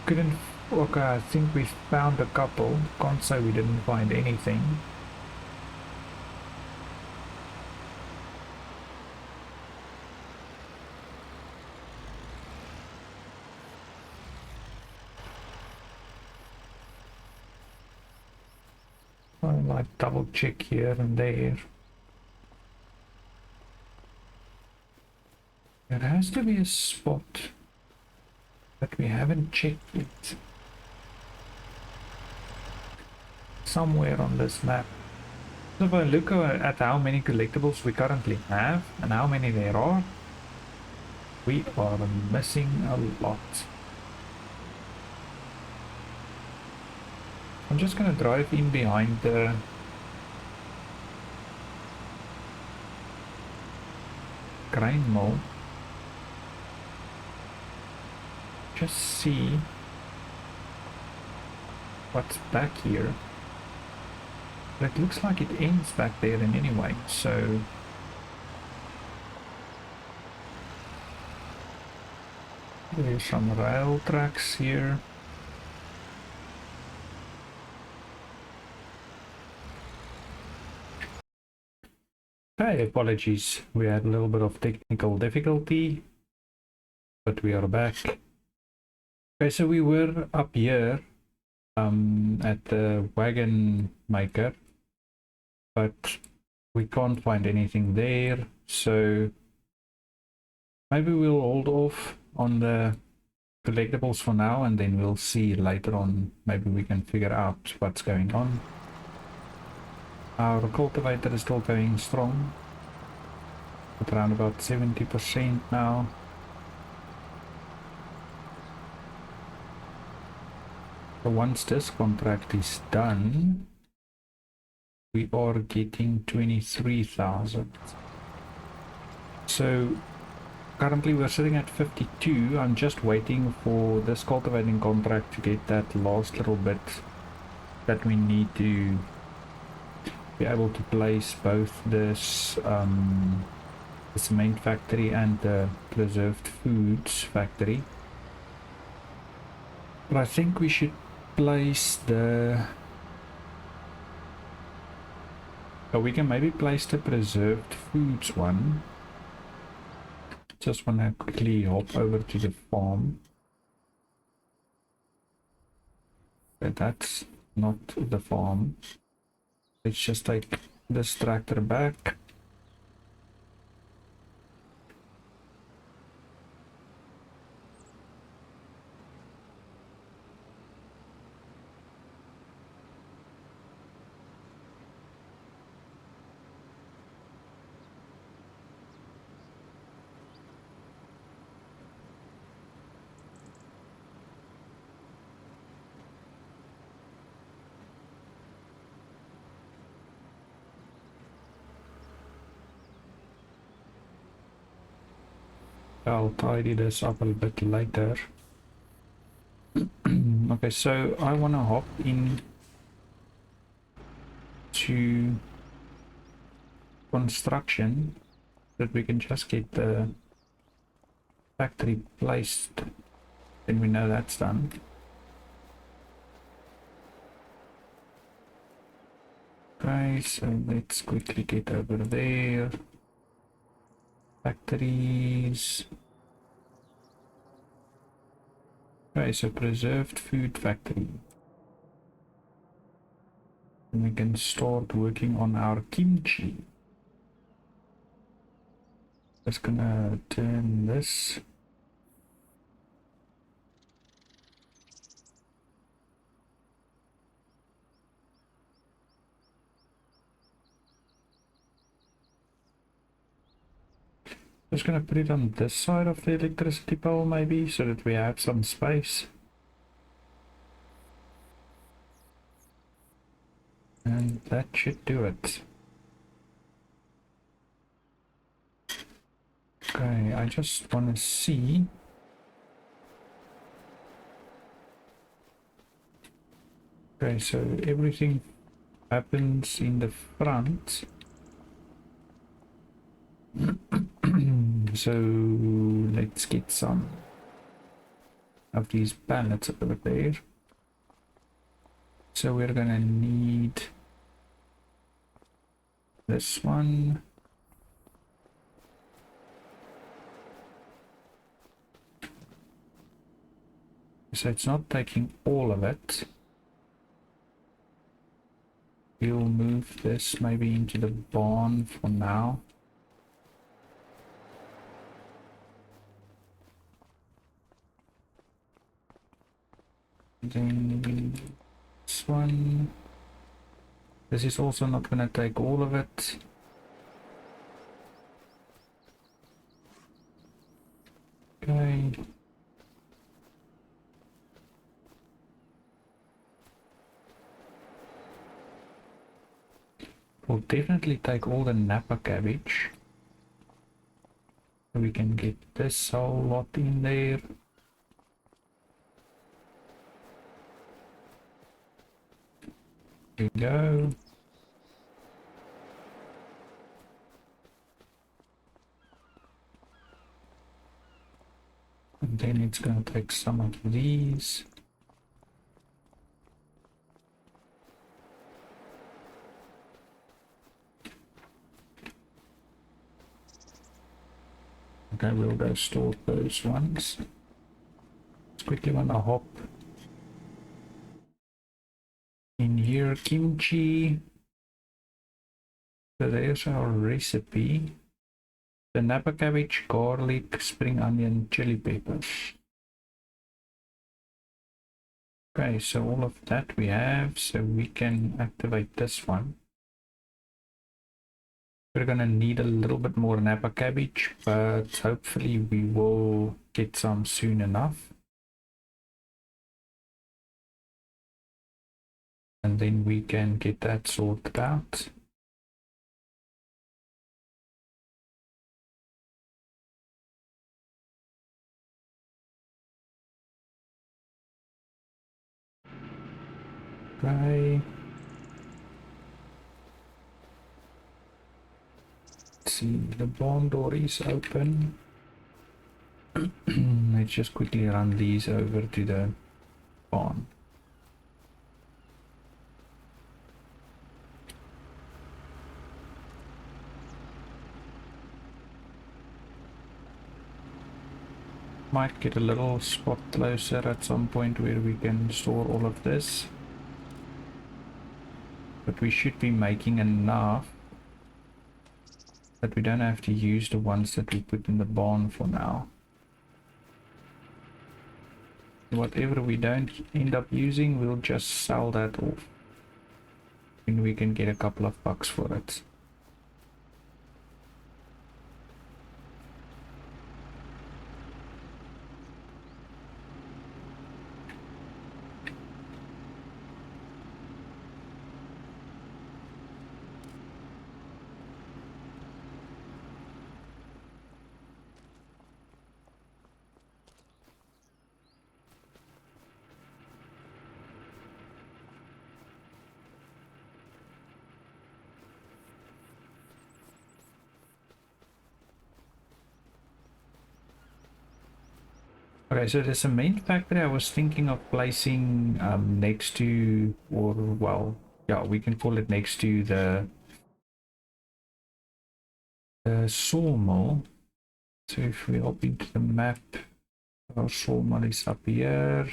Couldn't, okay, I think we found a couple. Can't say we didn't find anything. I like double check here and there. There has to be a spot that we haven't checked yet. Somewhere on this map. So if I look at how many collectibles we currently have and how many there are, we are missing a lot. I'm just gonna drive in behind the grain mill. Just see what's back here. But it looks like it ends back there in any way, so there's some rail tracks here. Okay, apologies, we had a little bit of technical difficulty, but we are back. Okay, so we were up here at the wagon maker, but we can't find anything there, so maybe we'll hold off on the collectibles for now, and then we'll see later on. Maybe we can figure out what's going on. Our cultivator is still going strong at around about 70% now. So once this contract is done, we are getting 23,000. So currently we're sitting at 52. I'm just waiting for this cultivating contract to get that last little bit that we need to be able to place both this the cement factory and the preserved foods factory. But I think we should place the... Oh, we can maybe place the preserved foods one. Just want to quickly hop over to the farm. But that's not the farm. Let's just take this tractor back. I'll tidy this up a bit later. Okay, so I want to hop in to construction so that we can just get the factory placed. Then we know that's done. Okay, so let's quickly get over there. Factories. Okay, so preserved food factory. And we can start working on our kimchi. Just gonna turn this. Just gonna put it on this side of the electricity pole maybe, so that we have some space. And that should do it. Okay, I just want to see. Okay, so everything happens in the front. So let's get some of these pallets over there. So we're gonna need this one. So it's not taking all of it. We'll move this maybe into the barn for now. Then this one. This is also not going to take all of it. Okay. We'll definitely take all the Napa cabbage. We can get this whole lot in there. There we go. And then it's going to take some of these. Okay, we'll go store those ones. Just quickly want to hop in here. Kimchi. So there's our recipe. The Napa cabbage, garlic, spring onion, chili peppers. Okay, so all of that we have, so we can activate this one. We're gonna need a little bit more Napa cabbage, but hopefully we will get some soon enough. And then we can get that sorted out. Okay. Let's see, the barn door is open. Let's just quickly run these over to the barn. Might get a little spot closer at some point where we can store all of this. But we should be making enough that we don't have to use the ones that we put in the barn for now. Whatever we don't end up using, we'll just sell that off. And we can get a couple of bucks for it. Okay, so the cement factory I was thinking of placing next to, or well, yeah, we can call it next to the sawmill. So if we hop into the map, our sawmill is up here.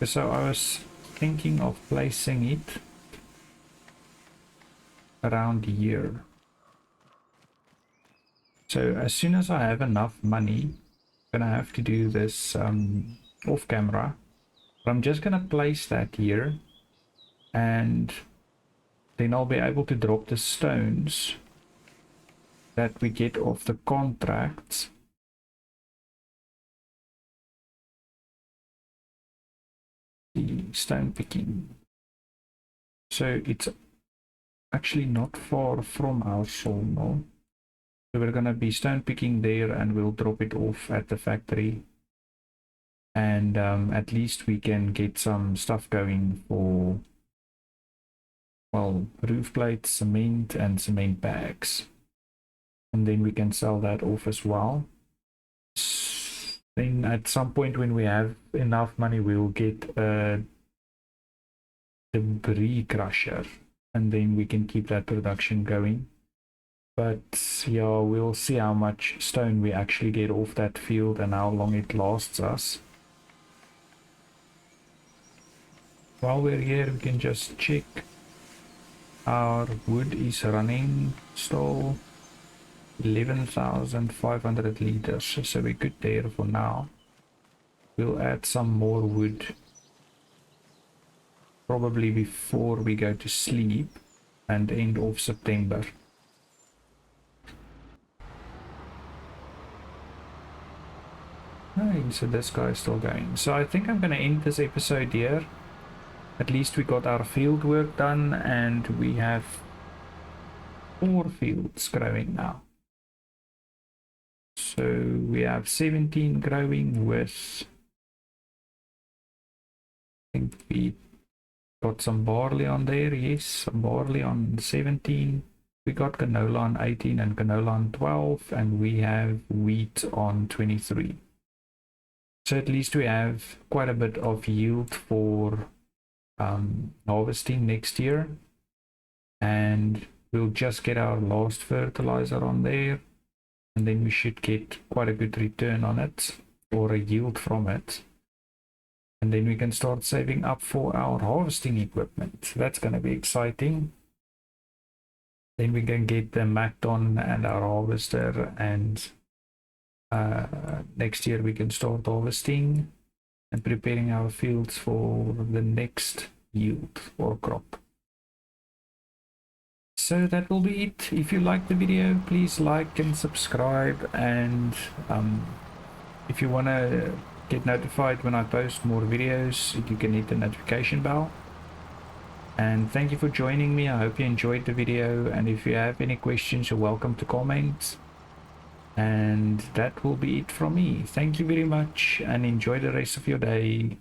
So I was thinking of placing it around here. So as soon as I have enough money, I'm gonna have to do this off camera. But I'm just gonna place that here, and then I'll be able to drop the stones that we get off the contracts. The stone picking. So it's actually not far from our sawmill. So we're gonna be stone picking there, and we'll drop it off at the factory. And at least we can get some stuff going for, well, roof plates, cement, and cement bags. And then we can sell that off as well. Then at some point when we have enough money, we'll get a debris crusher, and then we can keep that production going. But yeah, we'll see how much stone we actually get off that field and how long it lasts us. While we're here, we can just check our wood is running still 11,500 liters, so we're good there for now. We'll add some more wood probably before we go to sleep and end of September. Okay, so this guy is still going. So I think I'm going to end this episode here. At least we got our field work done and we have 4 fields growing now. So we have 17 growing with, I think we got some barley on there. Yes, some barley on 17. We got canola on 18 and canola on 12, and we have wheat on 23. So at least we have quite a bit of yield for harvesting next year, and we'll just get our last fertilizer on there, and then we should get quite a good return on it, or a yield from it, and then we can start saving up for our harvesting equipment. That's going to be exciting. Then we can get the Macton and our harvester, and next year we can start harvesting and preparing our fields for the next yield or crop. So that will be it. If you like the video, please like and subscribe, and if you want to get notified when I post more videos, you can hit the notification bell. And thank you for joining me. I hope you enjoyed the video, and if you have any questions, you're welcome to comment. And that will be it from me. Thank you very much, and enjoy the rest of your day.